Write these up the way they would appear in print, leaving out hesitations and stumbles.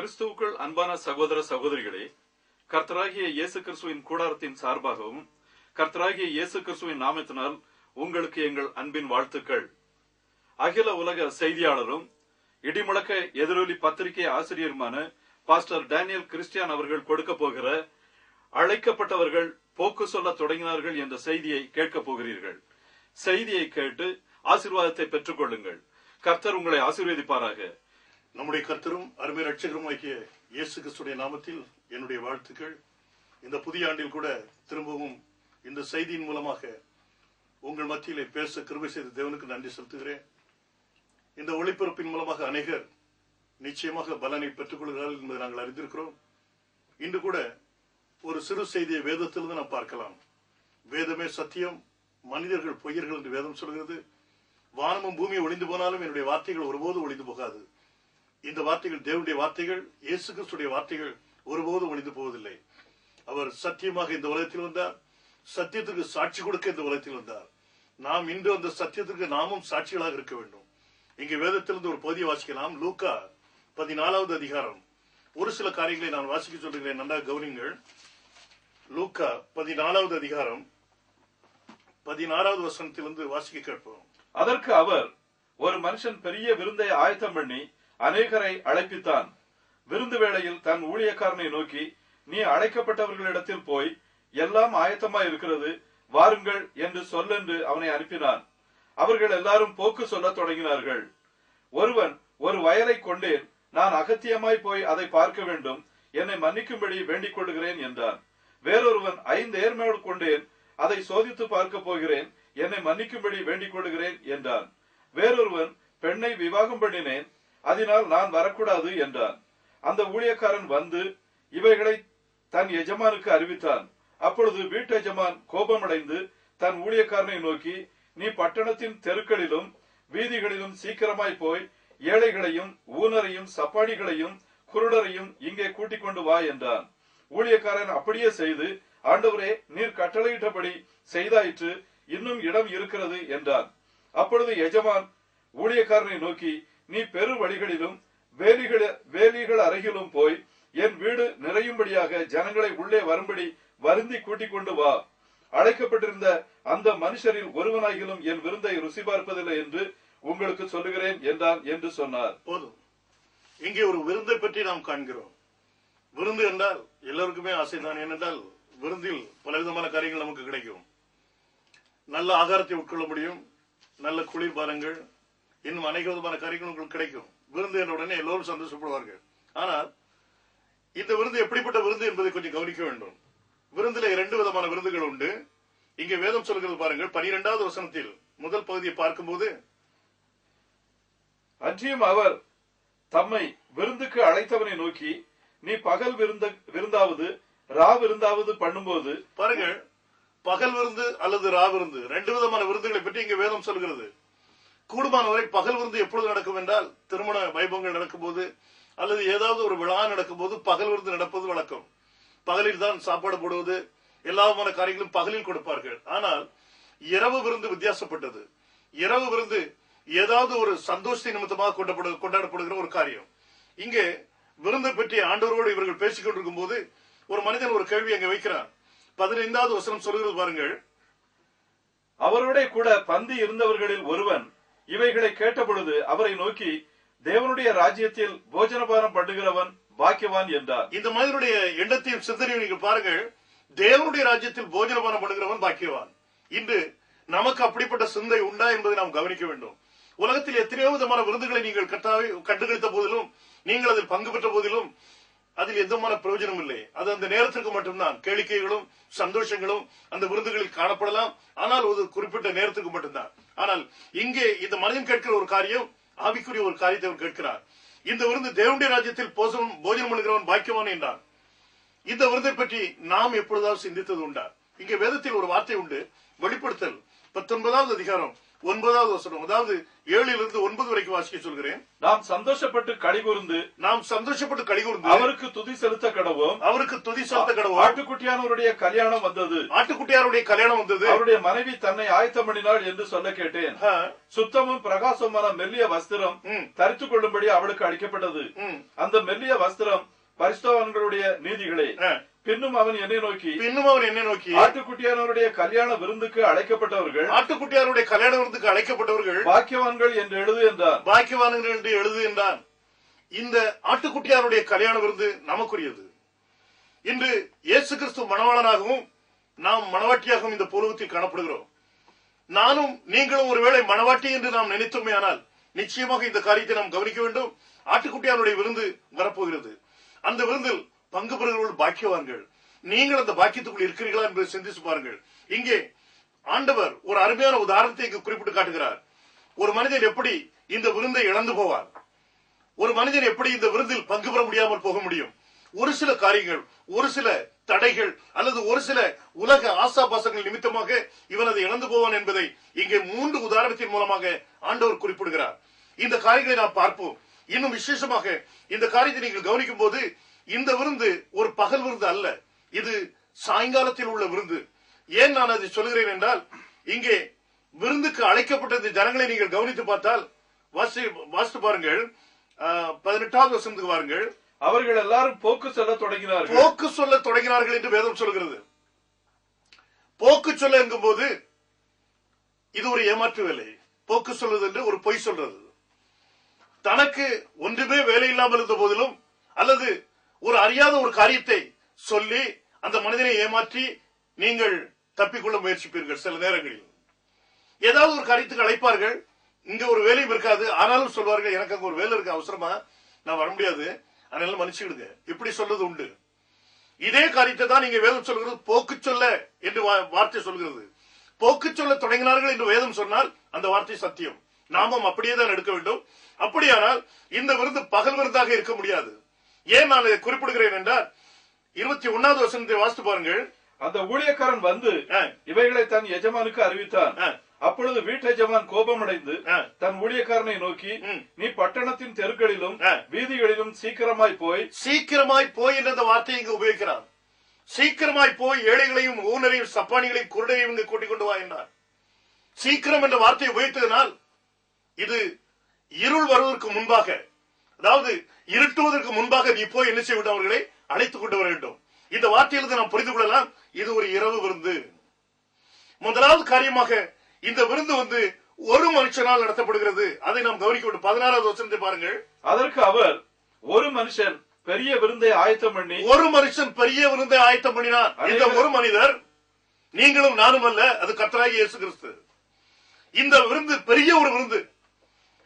கிறிஸ்துவுக்குள் அன்பான சகோதர சகோதரிகளே, கர்த்தராகிய இயேசு கிறிஸ்துவின் கூடாரத்தின் சார்பாகவும் கர்த்தராகிய இயேசு கிறிஸ்துவின் நாமத்தினால் உங்களுக்கு எங்கள் அன்பின் வாழ்த்துக்கள். அகில உலக செய்தியாளரும் இடிமுழக்க எதிரொலி பத்திரிகை ஆசிரியருமான பாஸ்டர் டேனியல் கிறிஸ்டியான் அவர்கள் கொடுக்க போகிற அழைக்கப்பட்டவர்கள் போக்கு சொல்ல தொடங்கினார்கள் என்ற செய்தியை கேட்கப் போகிறீர்கள். செய்தியை கேட்டு ஆசீர்வாதத்தை பெற்றுக் கொள்ளுங்கள். கர்த்தர் உங்களை ஆசீர்வதிப்பாராக. நம்முடைய கர்த்தரும் அருமை ரட்சகரும் ஆகிய இயேசு கிறிஸ்துடைய நாமத்தில் என்னுடைய வாழ்த்துக்கள். இந்த புதிய ஆண்டில் கூட திரும்பவும் இந்த செய்தியின் மூலமாக உங்கள் மத்தியிலே பேச கிருபை செய்த தேவனுக்கு நன்றி செலுத்துகிறேன். இந்த ஒளிபரப்பின் மூலமாக அநேகர் நிச்சயமாக பலனை பெற்றுக் கொள்கிறார்கள் என்பதை நாங்கள் அறிந்திருக்கிறோம். இன்று கூட ஒரு சிறு செய்தியை வேதத்திலிருந்து நாம் பார்க்கலாம். வேதமே சத்தியம், மனிதர்கள் பொய்யர்கள் என்று வேதம் சொல்கிறது. வானமும் பூமியை ஒளிந்து போனாலும் என்னுடைய வார்த்தைகள் ஒருபோது ஒளிந்து போகாது. இந்த வார்த்தைகள் தேவனுடைய வார்த்தைகள், இயேசு கிறிஸ்துடைய வார்த்தைகள் ஒருபோதும் ஒளிந்து போவதில்லை. அவர் சத்தியமாக இந்த உலகத்தில் வந்தார், சத்தியத்திற்கு சாட்சி கொடுக்க இந்த உலகத்தில் வந்தார். நாம் இன்று அந்த சத்தியத்திற்கு நாமும் சாட்சிகளாக இருக்க வேண்டும். இங்கு வேதத்திலிருந்து ஒரு பகுதியை வாசிக்கலாம். லூக்கா 14வது அதிகாரம். ஒரு சில காரியங்களை நான் வாசிக்க சொல்கிறேன், நன்றாக கவனிங்கள். லூக்கா 14வது அதிகாரம் 16வது வசனத்திலிருந்து வாசிக்க கேட்போம். அதற்கு அவர், ஒரு மனுஷன் பெரிய விருந்தை ஆயத்தம் பண்ணி அநேகரை அழைப்பித்தான். விருந்து வேளையில் தன் ஊழியக்காரனை நோக்கி, நீ அழைக்கப்பட்டவர்களிடத்தில் போய், எல்லாம் ஆயத்தமாய் இருக்கிறது, வாருங்கள் என்று சொல்லென்று அவனை அனுப்பினான். அவர்கள் எல்லாரும் போக்கு சொல்ல தொடங்கினார்கள். ஒருவன், ஒரு வயலை கொண்டேன், நான் அகத்தியமாய் போய் அதை பார்க்க வேண்டும், என்னை மன்னிக்கும்படி வேண்டிக் கொள்கிறேன் என்றான். வேறொருவன், 5 ஏர்மாடு கொண்டேன், அதை சோதித்து பார்க்க போகிறேன், என்னை மன்னிக்கும்படி வேண்டிக் கொள்கிறேன் என்றான். வேறொருவன், பெண்ணை விவாகம் பண்ணினேன், அதனால் நான் வரக்கூடாது என்றான். அந்த ஊழியக்காரன் வந்து இவைகளை தன் எஜமானுக்கு அறிவித்தான். அப்பொழுது வீட்டு எஜமான் கோபமடைந்து தன் ஊழியக்காரனை நோக்கி, நீ பட்டணத்தின் தெருக்களிலும் வீதிகளிலும் சீக்கிரமாய் போய் ஏழைகளையும் ஊனரையும் சப்பாடிகளையும் குருடரையும் இங்கே கூட்டிக் கொண்டு வா என்றான். ஊழியக்காரன் அப்படியே செய்து, ஆண்டவரே, நீர் கட்டளையிட்டபடி செய்தாயிற்று, இன்னும் இடம் இருக்கிறது என்றான். அப்பொழுது எஜமான் ஊழியக்காரனை நோக்கி, நீ பெரு வழிகளிலும் வேலிகள் அருகிலும் போய் என் வீடு நிறையும்படியாக ஜனங்களை உள்ளே வரும்படி வருந்தி கூட்டிக் கொண்டு வா. அழைக்கப்பட்டிருந்த அந்த மனுஷரில் ஒருவனாகிலும் என் விருந்தை ருசி பார்ப்பதில்லை என்று உங்களுக்கு சொல்லுகிறேன் என்றான் என்று சொன்னார். போதும். இங்கே ஒரு விருந்தை பற்றி நாம் காண்கிறோம். விருந்து என்றால் எல்லோருக்குமே ஆசைதான். ஏனென்றால் விருந்தில் பலவிதமான காரியங்கள் நமக்கு கிடைக்கும். நல்ல ஆகாரத்தை உட்கொள்ள முடியும், நல்ல குளிர்பானங்கள், இன்னும் அநேக விதமான காரியங்கள் உங்களுக்கு கிடைக்கும். விருந்து என்ற உடனே எல்லோரும் சந்தோஷப்படுவார்கள். ஆனால் இந்த விருந்து எப்படிப்பட்ட விருந்து என்பதை கொஞ்சம் கவனிக்க வேண்டும். விருந்தில 2 விதமான விருந்துகள் உண்டு. இங்கே வேதம் சொல்கிறது பாருங்கள். 12வது வசனத்தில் முதல் பகுதியை பார்க்கும்போது, அன்றியும் அவர் தம்மை விருந்துக்கு அழைத்தவனை நோக்கி, நீ பகல் விருந்தாவது ரா விருந்தாவது பண்ணும்போது, பாருங்கள், பகல் விருந்து அல்லது ரா விருந்து 2 விதமான விருந்துகளை பற்றி இங்கே வேதம் சொல்கிறது. கூடுமானவரை பகல் விருந்து எப்பொழுது நடக்கும் என்றால், திருமண வைபவங்கள் நடக்கும் போது அல்லது ஏதாவது ஒரு விழா நடக்கும் போது பகல் விருந்து நடப்பது வழக்கம். பகலில் தான் சாப்பாடு போடுவது, எல்லா விதமான காரியங்களும் பகலில் கொடுப்பார்கள். ஆனால் இரவு விருந்து வித்தியாசப்பட்டது. இரவு விருந்து ஏதாவது ஒரு சந்தோஷத்தை நிமித்தமாக கொண்டாடப்படுகிற ஒரு காரியம். இங்கே விருந்தை பற்றி ஆண்டவரோடு இவர்கள் பேசிக் கொண்டிருக்கும் போது ஒரு மனிதன் ஒரு கேள்வி அங்கே வைக்கிறான். 15வது வசனம் சொல்கிறது பாருங்கள். அவரோட கூட பந்தி இருந்தவர்களில் ஒருவன் இவைகளை கேட்டபொழுது அவரை நோக்கி, தேவனுடைய ராஜ்யத்தில் போஜனபானம் பண்ணுகிறவன் பாக்கியவான் என்றார். இந்த மனிதனுடைய எண்ணத்தையும் சிந்தனையும் நீங்கள் பாருங்கள். தேவனுடைய ராஜ்யத்தில் போஜனபானம் பண்ணுகிறவன் பாக்கியவான். இன்று நமக்கு அப்படிப்பட்ட சிந்தை உண்டா என்பதை நாம் கவனிக்க வேண்டும். உலகத்தில் எத்தனையோ விதமான விருதுகளை நீங்கள் கண்டுகளித்த போதிலும், நீங்கள் அதில் பங்கு பெற்ற போதிலும் அதில் எந்தமான பிரயோஜனம் இல்லை. அது அந்த நேரத்திற்கு மட்டும்தான். கேளிக்கைகளும் சந்தோஷங்களும் அந்த விருந்துகளில் காணப்படலாம், ஆனால் ஒரு குறிப்பிட்ட நேரத்துக்கு மட்டும்தான். ஆனால் இங்கே இந்த மனிதன் கேட்கிற ஒரு காரியம், ஆவிக்குரிய ஒரு காரியத்தை அவர் கேட்கிறார். இந்த விருந்து தேவனுடைய ராஜ்யத்தில் போஜனம் பண்ணுகிறவன் பாக்கியவான் என்றார். இந்த விருந்தை பற்றி நாம் எப்பொழுதாவது சிந்தித்தது உண்டா? இங்கே வேதத்தில் ஒரு வார்த்தை உண்டு, வெளிப்படுத்தல் 19வது அதிகாரம் 9வது வசனம், அதாவது 7லிருந்து 9 வரைக்கும் வாசிக்க சொல்கிறேன். நாம் சந்தோஷப்பட்டு களிகூர்ந்து அவருக்கு துதி செலுத்த கடவோம். ஆட்டுக்குட்டியானவருடைய கல்யாணம் வந்தது. அவருடைய மனைவி தன்னை ஆயத்தம் பண்ணினாள் என்று சொல்ல கேட்டேன். சுத்தமும் பிரகாசமான மெல்லிய வஸ்திரம் தரித்துக் கொள்ளும்படி அவளுக்கு அளிக்கப்பட்டது. அந்த மெல்லிய வஸ்திரம் பரிசுத்தவான்களுடைய நீதிகளே. பின்னும் அவன் என்னை நோக்கி ஆட்டுக்குட்டியானவருடைய கல்யாண விருந்துக்கு அழைக்கப்பட்டவர்கள் பாக்கியவான்கள் என்று எழுது என்றான். இந்த ஆட்டுக்குட்டியாருடைய கல்யாண விருந்து நமக்குரியது. இன்று இயேசு கிறிஸ்து மணவாளனாகவும் நாம் மணவாட்டியாகவும் இந்த பூலகத்தில் காணப்படுகிறோம். நானும் நீங்களும் ஒருவேளை மணவாட்டி என்று நாம் நினைத்தோமேயானால் நிச்சயமாக இந்த காரியத்தை நாம் கவனிக்க வேண்டும். ஆட்டுக்குட்டியாருடைய விருந்து வரப்போகிறது. அந்த விருந்தில் பங்கு பெறுகிறவர்கள் பாக்கியவான்கள். நீங்கள் அந்த பாக்கியத்துக்குள் இருக்கிறீர்களா என்பதை சிந்தித்து பாருங்கள். இங்கே ஆண்டவர் ஒரு அருமையான உதாரணத்தை இங்கு குறிப்பிட்டு காட்டுகிறார். ஒரு மனிதன் எப்படி இந்த விருந்தை இழந்து போவார், ஒரு மனிதன் எப்படி இந்த விருந்தில் பங்கு பெற முடியாமல் போக முடியும். ஒரு சில காரியங்கள், ஒரு சில தடைகள் அல்லது ஒரு சில உலக ஆசாபாசங்கள் நிமித்தமாக இவன் அதை இழந்து போவான் என்பதை இங்கே 3 உதாரணத்தின் மூலமாக ஆண்டவர் குறிப்பிடுகிறார். இந்த காரியங்களை நாம் பார்ப்போம். இன்னும் விசேஷமாக இந்த காரியத்தை நீங்கள் கவனிக்கும் போது இந்த விருந்து ஒரு பகல் விருந்து அல்ல, இது சாயங்காலத்தில் உள்ள விருந்து. ஏன் நான் அதை சொல்கிறேன் என்றால், இங்கே விருந்துக்கு அழைக்கப்பட்ட இந்த ஜனங்களை நீங்கள் கவனித்து பார்த்தால் வாசித்து பாருங்கள். 18வது வசனத்துக்கு வாருங்கள். அவர்கள் எல்லாரும் போக்கு சொல்ல தொடங்கினார்கள் என்று வேதம் சொல்கிறது. போக்கு சொல்ல என்கும் போது இது ஒரு ஏமாற்று வேலை. போக்கு சொல்வது என்று ஒரு பொய் சொல்றது. தனக்கு ஒன்றுமே வேலை இல்லாமல் இருந்த போதிலும் அல்லது ஒரு அறியாத ஒரு காரியத்தை சொல்லி அந்த மனிதனை ஏமாற்றி நீங்கள் தப்பிக்கொள்ள முயற்சிப்பீர்கள். சில நேரங்களில் ஏதாவது ஒரு காரியத்துக்கு அழைப்பார்கள், இங்க ஒரு வேலையும் இருக்காது, ஆனாலும் சொல்வார்கள் எனக்கு அங்க ஒரு வேலை இருக்கு, அவசரமா நான் வர முடியாது, அதனால மன்னிச்சுடுங்க. இப்படி சொல்றது உண்டு. இதே காரியத்தை தான் நீங்க வேதம் சொல்கிறது போக்கு சொல்ல என்று வார்த்தை சொல்கிறது. போக்கு சொல்ல தொடங்கினார்கள் என்று வேதம் சொன்னால் அந்த வார்த்தை சத்தியம். நாமும் அப்படியே தான் எடுக்க வேண்டும். அப்படியானால் இந்த விருந்து பகல் விருந்தாக இருக்க முடியாது. ஏன் நான் இதை குறிப்பிடுகிறேன் என்றால் 21வது வசனத்தை வாசித்து பாருங்கள். அந்த ஊழியக்காரன் வந்து இவைகளை தன் எஜமானுக்கு அறிவித்தான். அப்பொழுது வீட்டெஜமான் கோபமடைந்து தன் ஊழியக்காரனை நோக்கி, நீ பட்டணத்தின் தெருக்களிலும் வீதிகளிலும் சீக்கிரமாய் போய் என்ற வார்த்தையை இங்கு உபயோகிக்கிறான். சீக்கிரமாய் போய் ஏழைகளையும் ஊனரையும் சப்பானிகளையும் குருடையும் இங்கு கூட்டிக் கொண்டு வா என்றார். சீக்கிரம் என்ற வார்த்தையை உபயோகித்ததனால் இது இருள் வருவதற்கு முன்பாக, அதாவது இருட்டுவதற்கு முன்பாக நீ போய் என்ன செய்ய வேண்டும், அவர்களை அழைத்துக் கொண்டு வர வேண்டும். இந்த வார்த்தையிலிருந்து நாம் புரிந்து கொள்ளலாம், இது ஒரு இரவு விருந்து. முதலாவது காரியமாக இந்த விருந்து வந்து ஒரு மனுஷனால் நடத்தப்படுகிறது. அதை நாம் கவனிக்க வேண்டும். 16வது வசனத்தை பாருங்கள். அதற்கு அவர், ஒரு மனுஷன் பெரிய விருந்தை ஆயத்தம் பண்ணினார். இந்த ஒரு மனிதர் நீங்களும் நானும் அல்ல, அது கர்த்தராகிய இயேசு கிறிஸ்து. இந்த விருந்து பெரிய ஒரு விருந்து.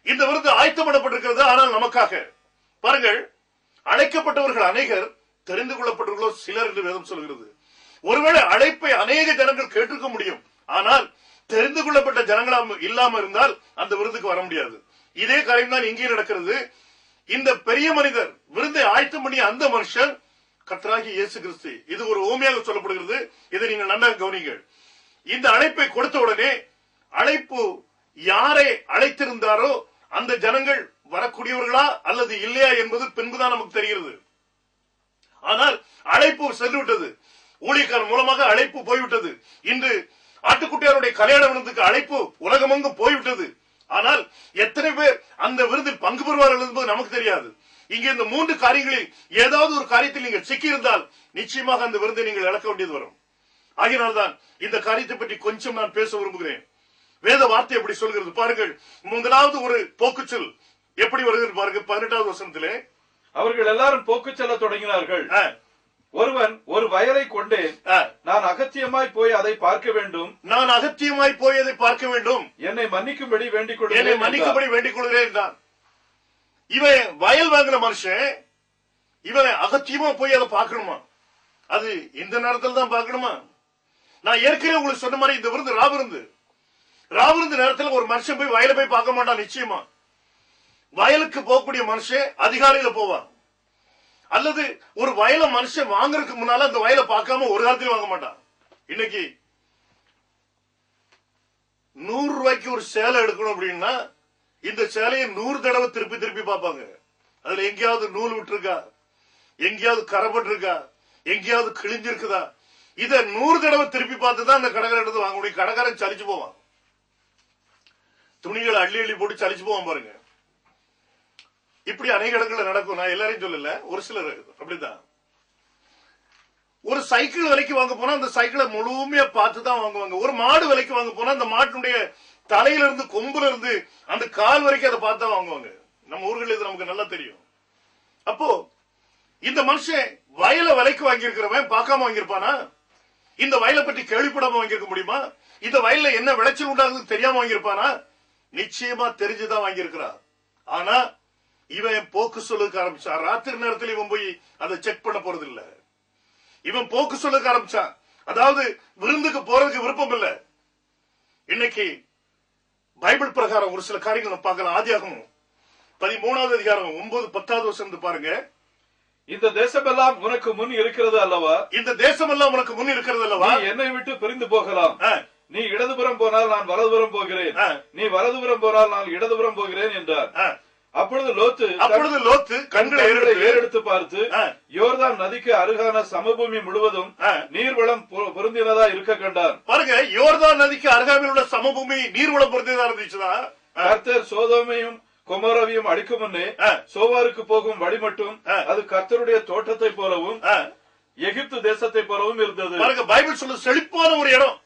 இந்த விருந்து ஆயத்தம் பண்ணப்பட்டிருக்கிறது. ஆனால் நமக்காக பாருங்கள், அழைக்கப்பட்டவர்கள் அநேகர், தெரிந்து கொள்ளப்பட்டவர்களோ சிலர் என்று வேதம் சொல்கிறது. ஒருவேளை அழைப்பை அநேக ஜனங்கள் கேட்டிருக்க முடியும், ஆனால் தெரிந்து கொள்ளப்பட்ட ஜனங்களா இல்லாம இருந்தால் அந்த விருந்துக்கு வர முடியாது. இதே காரியம் தான் இங்கே நடக்கிறது. இந்த பெரிய மனிதர் விருந்தை ஆயத்தம் பண்ணிய அந்த மனுஷன் கர்த்தராகிய இயேசு கிறிஸ்து. இது ஒரு ஓமையாக சொல்லப்படுகிறது. இதை நீங்கள் நன்றாக கவனிங்கள். இந்த அழைப்பை கொடுத்த உடனே அழைப்பு யாரை அழைத்திருந்தாரோ அந்த ஜனங்கள் வரக்கூடியவர்களா அல்லது இல்லையா என்பது பின்புதான் நமக்கு தெரிகிறது. ஆனால் அழைப்பு சென்று விட்டது. ஊழியக்காரன் மூலமாக அழைப்பு போய்விட்டது. இன்று ஆட்டுக்குட்டியாருடைய கல்யாண விருந்துக்கு அழைப்பு உலகமெங்கும் போய்விட்டது. ஆனால் எத்தனை பேர் அந்த விருந்தில் பங்கு பெறுவார்கள் என்பது நமக்கு தெரியாது. இங்கே இந்த 3 காரியங்களில் ஏதாவது ஒரு காரியத்தில் நீங்கள் சிக்கியிருந்தால் நிச்சயமாக அந்த விருந்தை நீங்கள் இழக்க வேண்டியது வரும். ஆகினால்தான் இந்த காரியத்தை பற்றி கொஞ்சம் நான் பேச விரும்புகிறேன். வேத வார்த்தை எப்படி சொல்கிறது பாருங்கள். முதலாவது ஒரு போக்குச்சொல் எப்படி வருகிறது பாருங்க. 18வது வசனத்திலே அவர்கள் எல்லாரும் போக்கு செல்ல தொடங்கினார்கள். ஒருவன் ஒரு வயலை கொண்டேன், நான் அகத்தியமாய் போய் அதை பார்க்க வேண்டும், என்னை மன்னிக்கும்படி வேண்டிக் கொள்கிறேன் என்றான். இவன் வயல் வாங்கின மனுஷன், இவன் அகத்தியமா போய் அதை பார்க்கணுமா? அது இந்த நேரத்தில் தான் பார்க்கணுமா? நான் ஏற்கனவே உங்களுக்கு சொன்ன மாதிரி இந்த விருந்து ராவிருந்து நேரத்தில் ஒரு மனுஷன் போய் வயலை போய் பார்க்க மாட்டான். நிச்சயமா வயலுக்கு போகக்கூடிய மனுஷன் அதிகாலையில போவான். அல்லது ஒரு வயலை மனுஷன் வாங்குறதுக்கு முன்னால அந்த வயலை பார்க்காம ஒரு காலத்திலும் வாங்க மாட்டான். இன்னைக்கு ரூபாய்க்கு ஒரு சேலை எடுக்கணும் அப்படின்னா இந்த சேலையை 100 தடவை திருப்பி திருப்பி பார்ப்பாங்க. அதுல எங்கேயாவது நூல் விட்டுருக்கா, எங்கேயாவது கரைப்பட்டு இருக்கா, எங்கேயாவது கிழிஞ்சிருக்குதா, இத 100 தடவை திருப்பி பார்த்துதான் அந்த கடைக்காரன் எடுத்து வாங்க முடியும். கடைக்காரன் சலிச்சு போவான். துணிகளை அள்ளி அள்ளி போட்டு சலிச்சு போவான் பாருங்க. இப்படி அநேக இடங்கள்ல நடக்கும். நான் எல்லாரையும் சொல்லல, ஒரு சிலர் அப்படிதான். ஒரு சைக்கிள் விலைக்கு வாங்க போனா அந்த சைக்கிளை முழுமையா பார்த்துதான் வாங்குவாங்க. ஒரு மாடு விலைக்கு வாங்க போனா அந்த மாட்டினுடைய தலையில இருந்து கொம்புல இருந்து அந்த கால் வரைக்கும் அதை பார்த்தா வாங்குவாங்க. நம்ம ஊர்கள் இது நமக்கு நல்லா தெரியும். அப்போ இந்த மனுஷன் வயலை விலைக்கு வாங்கியிருக்கிறவன் பார்க்காம வாங்கியிருப்பானா? இந்த வயலை பற்றி கேள்விப்படாம வாங்கியிருக்க முடியுமா? இந்த வயல்ல என்ன விளைச்சல் உண்டாகுது தெரியாம வாங்கியிருப்பானா? நிச்சயமா தெரிஞ்சுதான் வாங்கியிருக்கிறான். ஆனா இவன் போக்கு சொல்லுக்கு ஆரம்பிச்சான். ராத்திரி நேரத்தில் இவன் போய் அதை செக் பண்ண போறது இல்ல. இவன் போக்கு சொல்லுக்கு ஆரம்பிச்சான். அதாவது விருந்துக்கு போறதுக்கு விருப்பம் இல்ல. இன்னைக்கு பைபிள் பிரகாரம் ஒரு சில காரியங்கள் பார்க்கலாம். ஆதியாகமம் 13வது அதிகாரம் 9, 10வது வசனம் பாருங்க. இந்த தேசமெல்லாம் உனக்கு முன் இருக்கிறது அல்லவா? இந்த தேசமெல்லாம் உனக்கு முன் இருக்கிறது அல்லவா? நீ என்னை விட்டு பிரிந்து போகலாம். நீ இடதுபுறம் போனால் நான் வலதுபுறம் போகிறேன், நீ வலதுபுறம் போனால் நான் இடதுபுறம் போகிறேன் என்றார். அப்பொழுது லோத்து கண்களை ஏறெடுத்து பார்த்து யோர்தான் நதிக்கு அருகான சமபூமி முழுவதும் நீர்வளம் பொருந்தினதா இருக்க கண்டான். பாருங்க, யோர்தான் நதிக்கு அருகாமையில் உள்ள சமபூமி நீர்வளம் பொருந்தினதா இருந்துச்சுதான். கர்த்தர் சோதோமையும் கொமோராவையும் அடிக்கும் முன்னே சோவாருக்கு போகும் வழி மட்டும் அது கர்த்தருடைய தோட்டத்தை போலவும் எகிப்து தேசத்தை போலவும் இருந்தது. பாருங்க, பைபிள் சொல்ல செழிப்பான ஒரு இடம்.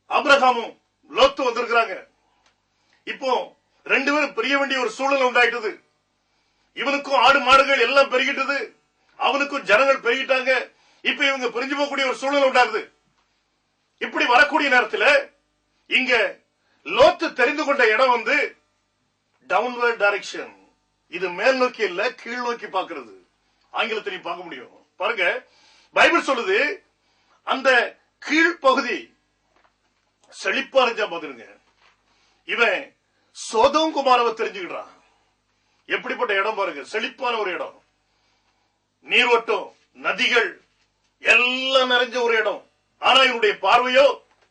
ஆபிரகாமும் லோத்து வந்திருக்கிறாங்க. இப்போ 2 பேரும் பிரிய வேண்டிய ஒரு சூழல் உண்டாயிட்டது. இவனுக்கும் ஆடு மாடுகள் எல்லாம் பெருகிட்டது, அவனுக்கும் ஜனங்கள் பெருகிட்டாங்க. இப்ப இவங்க பிரிஞ்சு போகக்கூடிய ஒரு சூழல் உண்டாகுது. இப்படி வரக்கூடிய நேரத்தில் இங்க லோத்து தெரிந்து கொண்ட இடம் வந்து டவுன்வர்ட் டைரக்ஷன். இது மேல் நோக்கி இல்ல, கீழ் நோக்கி பார்க்கிறது. ஆங்கிலத்திலையும் பார்க்க முடியும். பாருங்க, பைபிள் சொல்லுது அந்த கீழ் பகுதி செழிப்பா இருந்தா பாத்துருங்க. இவன் சோதோம் குமாரவை தெரிஞ்சுக்கிறான். எப்படிப்பட்ட இடம் பாருங்க, செழிப்பான ஒரு இடம், நீர்வட்டம், நதிகள் எல்லாம் நிறைஞ்ச ஒரு இடம். ஆனா இவனுடைய பார்வையோ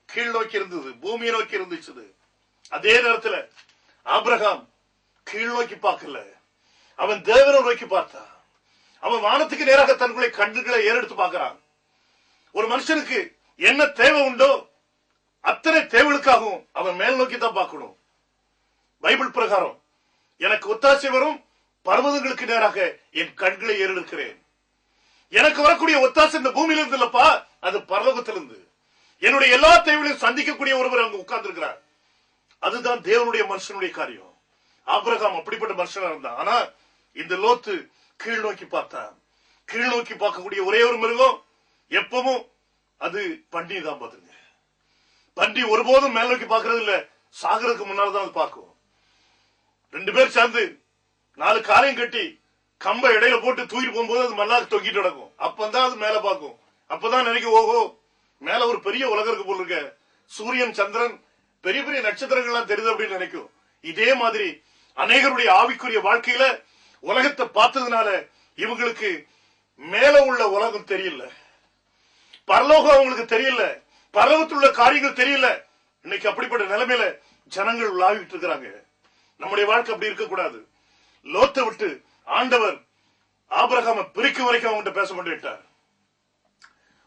கீழ் நோக்கி இருந்தது, பூமியை நோக்கி இருந்துச்சு. அதே நேரத்தில் ஆபிரகாம் கீழ் நோக்கி பார்க்கல, அவன் தேவனை நோக்கி பார்த்தான். அவன் வானத்துக்கு நேராக தன்னுடைய கண்களை ஏறெடுத்து பார்க்கிறான். ஒரு மனுஷனுக்கு என்ன தேவை உண்டோ அத்தனை தேவைகளுக்காகவும் அவன் மேல் நோக்கி தான் பார்க்கணும். பைபிள் பிரகாரம் எனக்கு ஒத்தாசை வரும் பர்வதங்களுக்கு நேராக என் கண்களை ஏறெடுக்கிறேன். எனக்கு வரக்கூடிய ஒத்தாசை இந்த பூமியிலிருந்து இல்லப்பா, அது பரலோகத்திலிருந்து. என்னுடைய எல்லா தேவைகளையும் சந்திக்கக்கூடிய ஒருவர் அங்கு உட்கார்ந்து இருக்கிறார். அதுதான் தேவனுடைய மனுஷனுடைய காரியம். ஆபிரகாம் அப்படிப்பட்ட மனுஷனா இருந்தான். ஆனா இந்த லோத்து கீழ் நோக்கி பார்த்தான். கீழ் நோக்கி பார்க்கக்கூடிய ஒரே ஒரு மிருகம் எப்பவும் அது பன்றி தான். பாத்துங்க, பன்றி ஒருபோதும் மேல் நோக்கி பார்க்கறது இல்ல, சாகருக்கு முன்னால்தான் அது பார்க்கும். 2 பேர் சேர்ந்து 4 காலையும் கட்டி கம்ப இடையில போட்டு தூக்கிட்டு போகும்போது அது மல்லாக்கு தொங்கிட்டு நடக்கும். அப்பதான் அது மேல பார்க்கும். அப்பதான் நினைக்கும், ஓஹோ மேல ஒரு பெரிய உலகம் இருக்கு போல இருக்க, சூரியன் சந்திரன் பெரிய பெரிய நட்சத்திரங்கள்லாம் தெரியுது அப்படின்னு நினைக்கும். இதே மாதிரி அநேகருடைய ஆவிக்குரிய வாழ்க்கையில உலகத்தை பார்த்ததுனால இவங்களுக்கு மேல உள்ள உலகம் தெரியல, பரலோகம் அவங்களுக்கு தெரியல, பரலோகத்தில் உள்ள காரியங்கள் தெரியல. இன்னைக்கு அப்படிப்பட்ட நிலைமையில ஜனங்கள் உலாவிட்டு இருக்கிறாங்க. நம்முடைய வாழ்க்கை அப்படி இருக்கக்கூடாது. லோத்தை விட்டு ஆண்டவர் ஆபிரகாமை பிரிக்கும் வரைக்கும் அவங்ககிட்ட பேச மாட்டேட்டார்.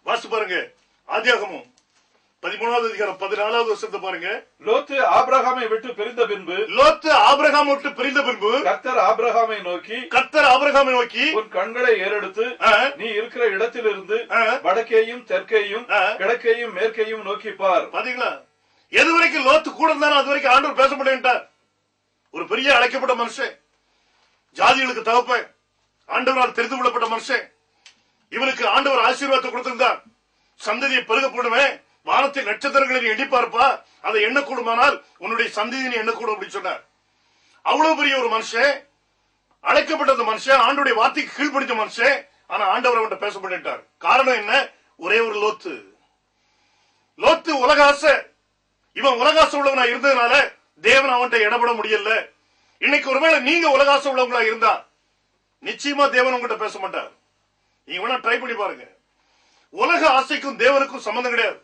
வாசி பாருங்க, ஆதியாகமம் 13வது அதிகாரம் 14வது வசனத்தை பாருங்க. லோத்து ஆபிரகாமை விட்டு பிரிந்த பின்பு கர்த்தர் ஆபிரகாமை நோக்கி உன் கண்களை ஏறெடுத்து நீ இருக்கிற இடத்திலிருந்து வடக்கேயும் தெற்கேயும் கிழக்கேயும் மேற்கேயும் நோக்கி பார். பாத்தீங்களா, எது வரைக்கும் லோத்து கூட இருந்தாலும் அது வரைக்கும் ஆண்டவர் பேச மாட்டேன்ட்டார். ஒரு பெரிய அழைக்கப்பட்ட மனுஷன், ஜாதிகளுக்கு தகப்பன், ஆண்டவரால் தெரிந்து கொள்ளப்பட்ட மனுஷன். இவனுக்கு ஆண்டவர் ஆசீர்வாதத்தை கொடுத்திருந்தார். சந்ததியை பெருக போடுவேன், வானத்தின் நட்சத்திரங்களை நீ எண்ணி பார்ப்பா, அதை எண்ணக்கூடுமானால் உன்னுடைய சந்ததியை நீ எண்ணக்கூடும் அப்படின்னு சொன்னார். அவ்வளவு பெரிய ஒரு மனுஷன், அழைக்கப்பட்ட மனுஷன், ஆண்டோடைய வார்த்தைக்கு கீழ்படித்த மனுஷன். ஆனா ஆண்டவர் அவன்கிட்ட பேச மாட்டேன்ட்டார். காரணம் என்ன? ஒரே ஒரு லோத்து உலக ஆசை. இவன் உலக ஆசை உள்ளவனா இருந்ததுனால தேவன் அவன்கிட்ட இடப்பட முடியல. இன்னைக்கு ஒருவேளை நீங்க உலக ஆசை உள்ளவங்களா இருந்தா நிச்சயமா தேவன் உங்ககிட்ட பேச மாட்டார். நீங்க வேணா ட்ரை பண்ணி பாருங்க. உலக ஆசைக்கும் தேவனுக்கும் சம்பந்தம் கிடையாது.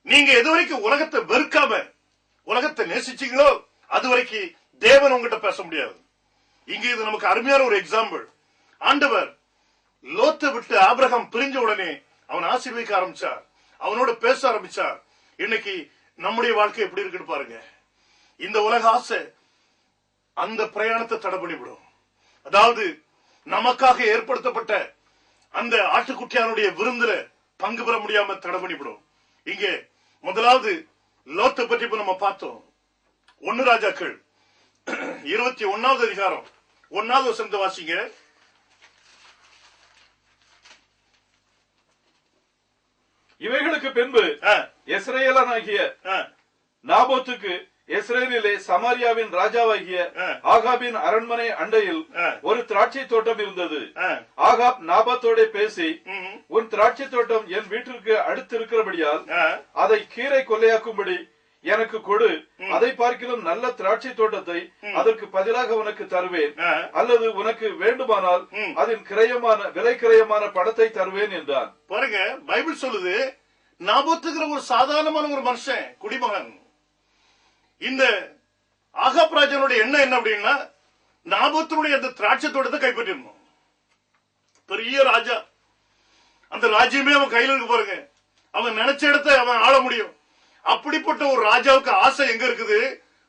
நீங்க எது வரைக்கும் உலகத்தை வெறுக்காம உலகத்தை நேசிச்சீங்களோ அது வரைக்கும் தேவன் உங்ககிட்ட பேச முடியாது. இங்க இது நமக்கு அருமையான ஒரு எக்ஸாம்பிள். ஆண்டவர் லோத்தை விட்டு ஆபிரகாம் பிரிஞ்ச உடனே அவன் ஆசீர்வதிக்க ஆரம்பிச்சார், அவனோட பேச ஆரம்பிச்சார். இன்னைக்கு நம்முடைய வாழ்க்கை எப்படி இருக்குன்னு பாருங்க. இந்த உலக ஆசை அந்த பிரயாணத்தை தடை பண்ணிவிடும். அதாவது நமக்காக ஏற்படுத்தப்பட்ட அந்த ஆட்டுக்குட்டியானுடைய விருந்துல பங்கு பெற முடியாம தடை பண்ணிவிடும். இங்கே முதலாவது லோத்தை பற்றி நம்ம பார்த்தோம். 1 ராஜாக்கள் 21வது அதிகாரம் 1வது வசனத்தை வாசிங்க. இவைகளுக்கு பின்பு இஸ்ரவேலனாகிய நாபோத்துக்கு இஸ்ரவேலிலே சமாரியாவின் ராஜாவாகிய ஆகாபின் அரண்மனை அண்டையில் ஒரு திராட்சை தோட்டம் இருந்தது. ஆகாப் நாபோத்தோட பேசி, உன் திராட்சை தோட்டம் என் வீட்டிற்கு அடுத்து இருக்கிறபடியால் அதை கீரை கொள்ளையாக்கும்படி எனக்கு கொடு, அதை பார்க்கிலும் நல்ல திராட்சை தோட்டத்தை அதற்கு பதிலாக உனக்கு தருவேன், அல்லது உனக்கு வேண்டுமானால் அதன் விலை கிரயமான பணத்தை தருவேன் என்றான். பாருங்க, பைபிள் சொல்லுது நாபோத்துங்கிற ஒரு சாதாரணமான ஒரு மனுஷன், குடிமகன். இந்த ஆகாப் ராஜனுடைய எண்ணம் என்ன அப்படின்னா, நாபோத்தினுடைய அந்த திராட்சை தோட்டத்தை கைப்பற்றிடணும். பெரிய ராஜா, அந்த ராஜ்யமே அவன் கையில் இருக்கு பாருங்க. அவன் நினைச்ச இடத்தை அவன் ஆள முடியும். அப்படிப்பட்ட ஒரு ராஜாவுக்கு ஆசை எங்க இருக்குது?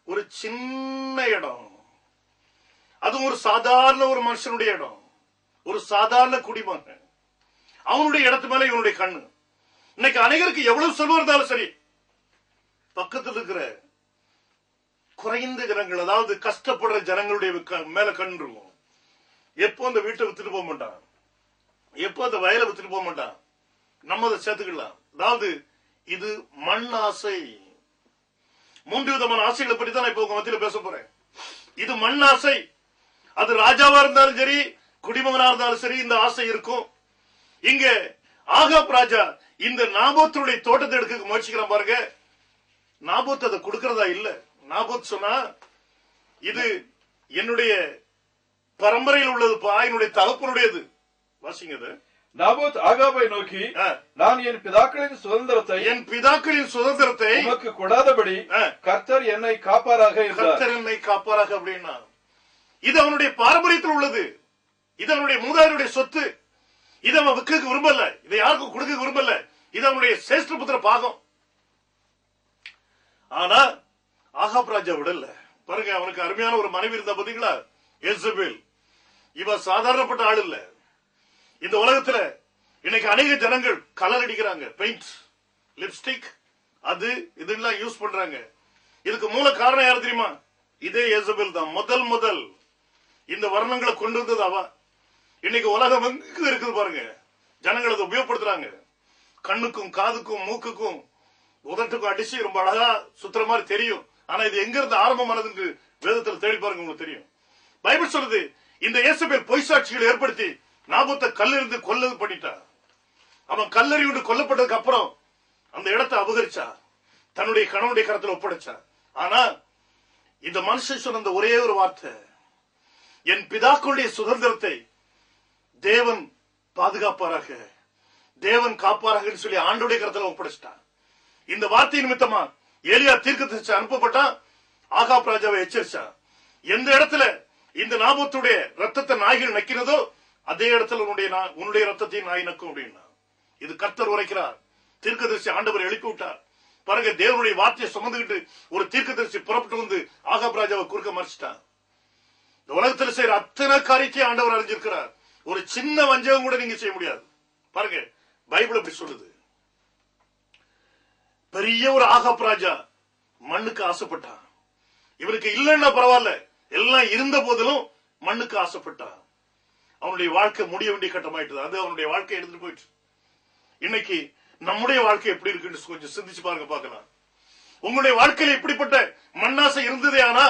ஒரு சின்ன இடம், அதுவும் ஒரு சாதாரண ஒரு மனுஷனுடைய இடம், ஒரு சாதாரண குடிமகன். அவனுடைய இடத்து மேல இவனுடைய கண்ணு. இன்னைக்கு அனைவருக்கு எவ்வளவு செல்வம் இருந்தாலும் சரி, பக்கத்தில் இருக்கிற குறைந்த ஜனங்கள், அதாவது கஷ்டப்படுற ஜனங்களுடைய மேல கண் இருக்கும். எப்போ அந்த வீட்டை வித்துட்டு போக மாட்டான், எப்போ அந்த வயலை வித்துட்டு போக மாட்டான், நம்ம அதை சேர்த்துக்கலாம். அதாவது இது மண் ஆசை. 3 விதமான ஆசைகளை பற்றி தான் இப்ப உங்க மத்தியில பேச போறேன். இது மண் ஆசை. அது ராஜாவா இருந்தாலும் சரி, குடிமகனா இருந்தாலும் சரி, இந்த ஆசை இருக்கும். இங்க ஆகாப் ராஜா இந்த நாபோத்துடைய தோட்டத்தை எடுக்க முயற்சிக்கிறான் பாருங்க. நாபோத் அதை கொடுக்கறதா இல்ல. நாபோத் சொன்னா, இது என்னுடைய பரம்பரையில் உள்ளதுப்பா, என்னுடைய தகப்பனுடையது. வாசிங்க. நாபோத் ஆகாபை நோக்கி, நான் என் பிதாக்களின் சுதந்திரத்தை உமக்கு கொடாதபடி கர்த்தர் என்னை காப்பாராக அப்படின்னா, இது அவனுடைய பாரம்பரியத்தில் உள்ளது, இது அவனுடைய மூதாதையருடைய சொத்து. இதை அவன் விற்க விரும்பல, இதை யாருக்கும் கொடுக்க விரும்பல. இது அவனுடைய சேஷ்ட புத்திர பாகம். ஆனா ஆகாப் ராஜா விடல. பாருங்க, அவனுக்கு அருமையான ஒரு மனைவி இருந்தா பாத்தீங்களா, எசபேல். இவ சாதாரணப்பட்ட ஆள் இல்ல. இந்த உலகத்துல இன்னைக்கு அநேக ஜனங்கள் கலர் அடிக்கிறாங்க, பெயிண்ட், லிப்ஸ்டிக், அது இதெல்லாம் யூஸ் பண்றாங்க. இதுக்கு மூல காரணம் யாரு தெரியுமா? இதே எசபேல் தான். முதல் இந்த வர்ணங்களை கொண்டு வந்தது அவ. இன்னைக்கு உலகம் எங்க இருக்குது பாருங்க, ஜனங்கள் அதை உபயோகப்படுத்துறாங்க. கண்ணுக்கும் காதுக்கும் மூக்குக்கும் உதட்டுக்கும் அடிச்சு ரொம்ப அழகா சுத்துற மாதிரி தெரியும். ஆனா இது எங்க இருந்து ஆரம்பமானது வேதத்துல தேடி பாருங்க, உங்களுக்கு தெரியும். பைபிள் சொல்லுது, இந்த இயேசுபேல் பொய் சாட்சிகளை ஏற்படுத்தி நாபோத்தை கல்லெறிந்து கொல்லது பண்ணிட்டா. அவன் கல்லறி விட்டு கொல்லப்பட்டதுக்கு அப்புறம் அந்த இடத்தை அபகரிச்சா, தன்னுடைய கணவனுடைய கரத்தில் ஒப்படைச்சா. ஆனா இந்த மனுஷன் சொன்ன ஒரே ஒரு வார்த்தை, என் பிதாக்களுடைய சுதந்திரத்தை தேவன் பாதுகாப்பாராக, தேவன் காப்பாராக சொல்லி ஆண்டோடைய கரத்தில் ஒப்படைச்சிட்டான். இந்த வார்த்தை நிமித்தமா ஏலியா தீர்க்கதரிசி அனுப்பப்பட்டான். ஆகாப் ராஜாவை எச்சரிச்சா, எந்த இடத்துல இந்த நாபோத்துடைய ரத்தத்தை நாய்கள் நக்கினதோ அதே இடத்துல உன்னுடைய ரத்தத்தையும் நாய் நக்கும் அப்படின்னா. இது கர்த்தர் உரைக்கிறார். தீர்க்கதரிசி ஆண்டவர் எழுப்பி விட்டார். பாருங்க, தேவனுடைய வார்த்தையை சுமந்துகிட்டு ஒரு தீர்க்கதரிசி புறப்பட்டு வந்து ஆகாப் ராஜாவை குறுக்க மறைச்சிட்டான். இந்த உலகத்தில் செய்யற அத்தனை காரியத்தையும் ஆண்டவர் அறிஞ்சிருக்கிறார். ஒரு சின்ன வஞ்சகம் கூட நீங்க செய்ய முடியாது. பாருங்க, பைபிள் அப்படி சொல்லுது. பெரிய ஒரு ஆகாப் ராஜா மண்ணுக்கு ஆசைப்பட்டான். இவனுக்கு இல்லைன்னா பரவாயில்ல, எல்லாம் இருந்த போதிலும் மண்ணுக்கு ஆசைப்பட்டான். அவனுடைய வாழ்க்கை முடிய வேண்டிய கட்டமாயிட்டு, அது அவனுடைய வாழ்க்கை எடுத்துட்டு போயிட்டு. இன்னைக்கு நம்முடைய வாழ்க்கை எப்படி இருக்குன்னு கொஞ்சம் சிந்திச்சு பாருங்க, பார்க்கலாம். உங்களுடைய வாழ்க்கையில இப்படிப்பட்ட மண்ணாசை இருந்ததே ஆனா,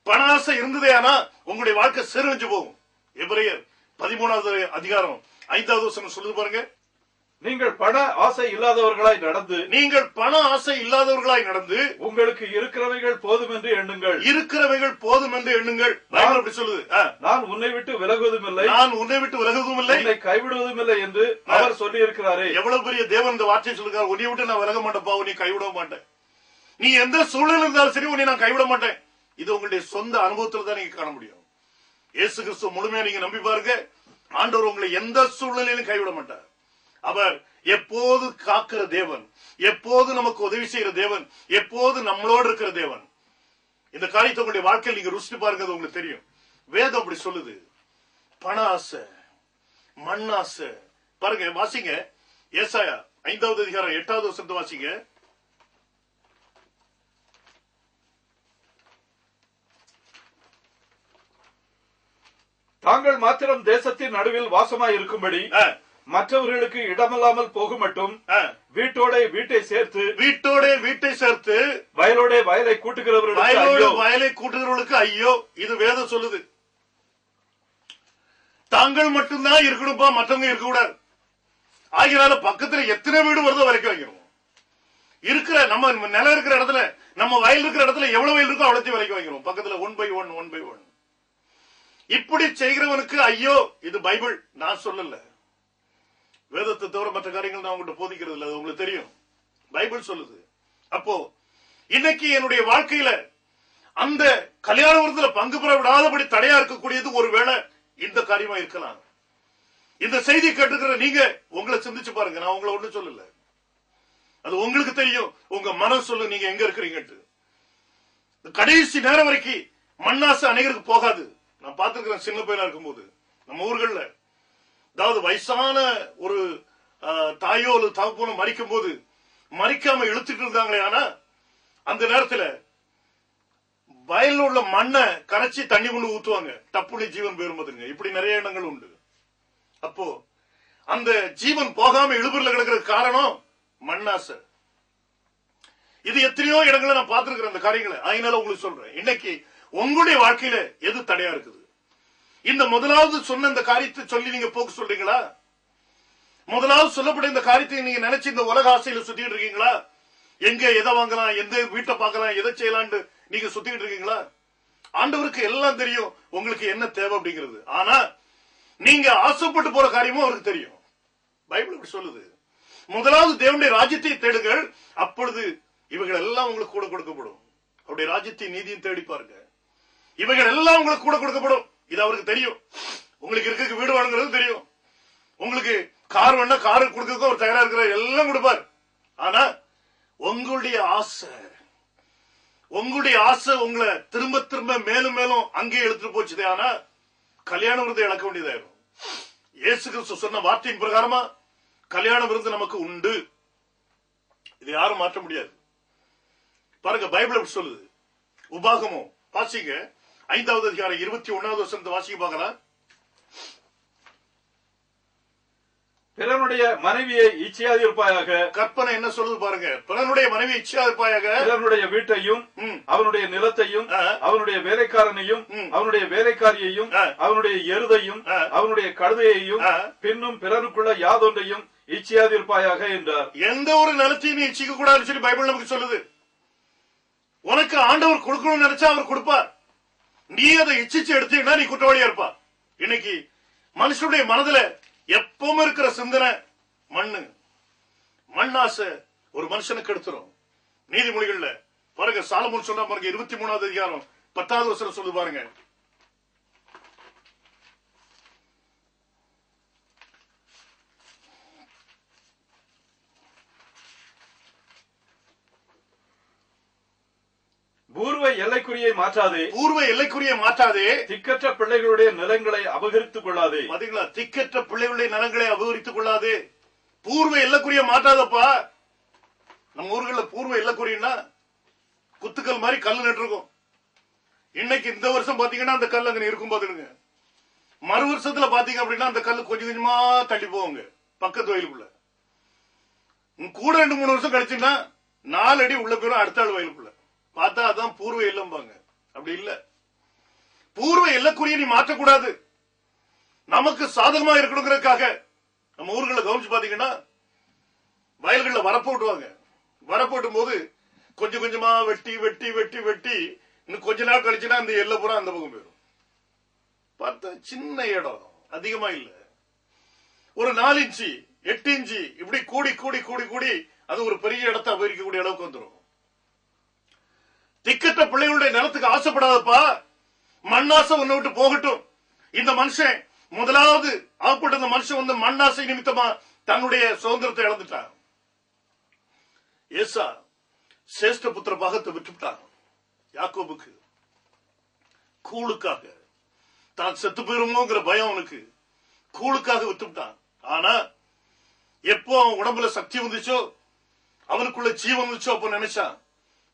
பண ஆசை இருந்ததே ஆனா, உங்களுடைய வாழ்க்கை சீரழிஞ்சு போகும். எபிரேயர் 13வது அதிகாரம் 5வது வசனம் சொல்லுது பாருங்க. நீங்கள் பண ஆசை இல்லாதவர்களாய் நடந்து உங்களுக்கு இருக்கிறவைகள் போதும் என்று எண்ணுங்கள். பைபிள் அப்படி சொல்லுது. நான் உன்னை விட்டு விலகுவதும் இல்லை, உன்னை கைவிடுவதும் இல்லை என்று அவர் சொல்லி இருக்கிறாரே. எவ்வளவு பெரிய தேவன் இந்த வார்த்தையை சொல்லுகிறார். உன்னை விட்டு நான் விலக மாட்டேன்ப்பா, உன்னை கைவிட மாட்டேன். நீ எந்த சூழல் இருந்தாலும் சரி, உன்னை நான் கைவிட மாட்டேன். இது உங்களுடைய சொந்த அனுபவத்தில் தான் நீங்க காண முடியும். இயேசு கிறிஸ்துவ முழுமையா நீங்க நம்பி பாருங்க. ஆண்டவர் உங்களை எந்த சூழ்நிலையிலும் கைவிட மாட்டார். அவர் எப்போது காக்கிற தேவன், எப்போது நமக்கு உதவி செய்கிற தேவன், எப்போது நம்மளோடு இருக்கிற தேவன். இந்த காரியத்தை உங்களுடைய வாழ்க்கையில் நீங்க ருசித்து பாருங்க, உங்களுக்கு தெரியும். வேதம் அப்படி சொல்லுது. பண ஆசை, மண் ஆசை. பாருங்க, வாசிங்க ஏசாயா 5வது அதிகாரம் 8வது வசனத்தை வாசிங்க. தாங்கள் மாத்திரம் தேசத்தின் நடுவில் வாசமாய் இருக்கும்படி மற்றவர்களுக்கு இடமில்லாமல் போகும் மட்டும் வீட்டோட வீட்டை சேர்த்து வயலோட வயலை கூட்டுகிறவர்களுக்கு ஐயோ. இது வேதம் சொல்லுது. தாங்கள் மட்டும்தான் இருக்கணும்பா, மற்றவங்க இருக்க கூடாது. ஆகினால பக்கத்துல எத்தனை வீடு வருதோ வரைக்கும் வைக்கணும். இருக்கிற நம்ம நிலம் இருக்கிற இடத்துல, நம்ம வயல் இருக்கிற இடத்துல எவ்வளவு வயல் இருக்கோ அவ்வளோத்தையும் வரைக்கும் வைக்கணும். பக்கத்துல 1 by 1 இப்படி செய்கிறவனுக்கு ஐயோ. இது பைபிள், நான் சொல்லல. வேதத்தை தவிர மற்ற காரியங்கள் நான் உங்கள்கிட்ட போதிக்கிறது இல்லை, அது உங்களுக்கு தெரியும். பைபிள் சொல்லுது. அப்போ இன்னைக்கு என்னுடைய வாழ்க்கையில அந்த கல்யாண விருதுல பங்கு பெற விடாதபடி தடையா இருக்கக்கூடியது ஒருவேளை இந்த காரியமா இருக்கலாம். இந்த செய்தி கேட்டுக்கிற நீங்க உங்களை சிந்திச்சு பாருங்க. நான் உங்களை ஒண்ணு சொல்லல, அது உங்களுக்கு தெரியும். உங்க மனம் சொல்லு நீங்க எங்க இருக்கிறீங்கட்டு. கடைசி நேரம் வரைக்கும் மண்ணாசை அநேகருக்கு போகாது. நான் பார்த்திருக்கிறேன். சின்ன பையனா இருக்கும்போது நம்ம ஊர்கள்ல, அதாவது வயசான ஒரு தாயோ அல்லது தகப்பனோ மறிக்கும் போது மறிக்காம இழுத்துட்டு இருந்தாங்களே. ஆனா அந்த நேரத்துல வயல்ல உள்ள மண்ணை கரைச்சி தண்ணி கொண்டு ஊத்துவாங்க. டப்புனி ஜீவன் பெறும்போதுங்க. இப்படி நிறைய இடங்கள் உண்டு. அப்போ அந்த ஜீவன் போகாம இழுபறில கிடக்கிற காரணம் மண்ணாசை. இது எத்தனையோ இடங்களை நான் பார்த்திருக்கிறேன் இந்த காரியங்களை. அதனால உங்களுக்கு சொல்றேன், இன்னைக்கு உங்களுடைய வாழ்க்கையில எது தடையா இருக்குது? இந்த முதலாவது சொன்ன இந்த காரியத்தை சொல்லி நீங்க போக்கு சொல்றீங்களா? முதலாவது சொல்லப்பட்ட இந்த காரியத்தை நீங்க நினைச்சு இந்த உலக ஆசையில சுத்திட்டு இருக்கீங்களா? எங்க எதை வாங்கலாம், எந்த வீட்டை பார்க்கலாம், எதை செய்யலான்னு நீங்க சுத்திட்டு இருக்கீங்களா? ஆண்டவருக்கு எல்லாம் தெரியும் உங்களுக்கு என்ன தேவை அப்படிங்கிறது. ஆனா நீங்க ஆசைப்பட்டு போற காரியமும் அவருக்கு தெரியும். பைபிள் இப்படி சொல்லுது. முதலாவது தேவனுடைய ராஜ்யத்தை தேடுங்கள், அப்பொழுது இவைகள் எல்லாம் உங்களுக்கு கூட கொடுக்கப்படும். அவருடைய ராஜ்யத்தை நீதியும் தேடி பாருங்க, இவைகள் எல்லாம் உங்களுக்கு கூட கொடுக்கப்படும். இது அவருக்கு தெரியும். உங்களுக்கு இருக்க வீடு வாங்குறது தெரியும். உங்களுக்கு கார் வேணா காரு கொடுக்க ஒரு தயாரா இருக்கிற எல்லாம் கொடுப்பார். ஆனா உங்களுடைய ஆசை உங்களை திரும்ப திரும்ப மேலும் மேலும் அங்கே எடுத்துட்டு போச்சுதே. ஆனா கல்யாண விருதை இழக்க வேண்டியதாயிரும். இயேசு கிறிஸ்து சொன்ன வார்த்தையின் பிரகாரமா கல்யாண விருந்து நமக்கு உண்டு. இது யாரும் மாற்ற முடியாது. பாருங்க, பைபிள் எப்படி சொல்லுது. உபாகமம் வாசிங்க 5வது அதிகாரம் 21வது வசனத்தை வாசிக்க பார்க்கலாம். பிறனுடைய மனைவியை இச்சையாதிருப்பாயாக. கற்பனை என்ன சொல்லுது பாருங்க. பிறனுடைய மனைவியை இச்சையாதிருப்பாயாக. பிறனுடைய வீட்டையும் அவனுடைய நிலத்தையும் அவனுடைய வேலைக்காரனையும் அவனுடைய வேலைக்காரியையும் அவனுடைய எருதையும் அவனுடைய கழுதையையும் பின்னும் பிறனுக்குள்ள யாதொன்றையும் இச்சையாதிருப்பாயாக என்றார். எந்த ஒரு நிலத்தையும் நீ இச்சிக்க கூடாதுன்னு சொல்லி பைபிள் நமக்கு சொல்லுது. உனக்கு ஆண்டவர் கொடுக்கணும்னு நினைச்சா அவர் கொடுப்பார். நீ அதை இச்சிச்சு எடுத்தீங்கன்னா நீ குற்றவாளியா இருப்பா. இன்னைக்கு மனுஷனுடைய மனதுல எப்பவும் இருக்கிற சிந்தனை மண்ணாசை ஒரு மனுஷனுக்கு எடுத்துரும். நீதிமொழிகள்ல பாருங்க, சாலமோன் சொன்னா பாருங்க, 23வது அதிகாரம் 10வது வசனம் சொல்லு பாருங்க. பூர்வ எல்லைக்குறியை மாற்றாதே, திக்கற்ற பிள்ளைகளுடைய நிலங்களை அபகரித்துக் கொள்ளாதே. பாத்தீங்களா, திக்கற்ற பிள்ளைகளுடைய நிலங்களை அபகரித்துக் கொள்ளாதே. பூர்வ எல்லைக்குரிய மாற்றாதப்பா. நம்ம ஊர்கள்ல பூர்வ எல்லைக்குறின்னா குத்துக்கல் மாதிரி கல் நட்டுருக்கும். இன்னைக்கு இந்த வருஷம் பாத்தீங்கன்னா அந்த கல் அங்க இருக்கும் பாத்துடுங்க. மறு வருஷத்துல பாத்தீங்க அப்படின்னா அந்த கல் கொஞ்சம் கொஞ்சமா தள்ளி போவாங்க பக்கத்து வயலுக்குள்ள. கூட 2-3 வருஷம் கழிச்சுன்னா 4 அடி உள்ள போயிடும் அடுத்த ஆள் வயலுக்குள்ள. பார்த்தா அதான் பூர்வ எல்லைம்பாங்க. அப்படி இல்ல. பூர்வ எல்லைக்குரிய நீ மாற்றக்கூடாது. நமக்கு சாதகமா இருக்கணுங்கிறதுக்காக நம்ம ஊர்களை கவனிச்சு பாத்தீங்கன்னா வயல்கள்ல வரப்போட்டுவாங்க. வரப்போட்டும் போது கொஞ்சம் கொஞ்சமா வெட்டி வெட்டி வெட்டி வெட்டி இன்னும் கொஞ்ச நாள் கழிச்சுன்னா அந்த எல்லை பூரா அந்த பக்கம் போயிடும். பார்த்தா சின்ன இடம், அதிகமா இல்ல, ஒரு 4 இன்ச்சு 8 இன்ச்சு இப்படி கூடி கூடி கூடி கூடி அது ஒரு பெரிய இடத்தை அபகரிக்கக்கூடிய அளவுக்கு வந்துடும். திக்கற்ற பிள்ளைகளுடைய நிலத்துக்கு ஆசைப்படாதப்பா, மண்ணாசை உன்னை விட்டு போகட்டும். இந்த மனுஷன் முதலாவது ஆப்பட்ட இந்த மனுஷன் வந்து மண்ணாசை நிமித்தமா தன்னுடைய சுதந்திரத்தை இழந்துட்டான். ஏசா சேஷ்ட புத்திர பாகத்தை விட்டுவிட்டான். யாக்கோபுக்கு கூழுக்காக, தான் செத்து போயிருமோங்கிற பயம் அவனுக்கு, கூழுக்காக விட்டுவிட்டான். ஆனா எப்போ அவன் உடம்புல சக்தி வந்துச்சோ, அவனுக்குள்ள ஜீவன் வந்துச்சோ, அப்ப நினைச்சான்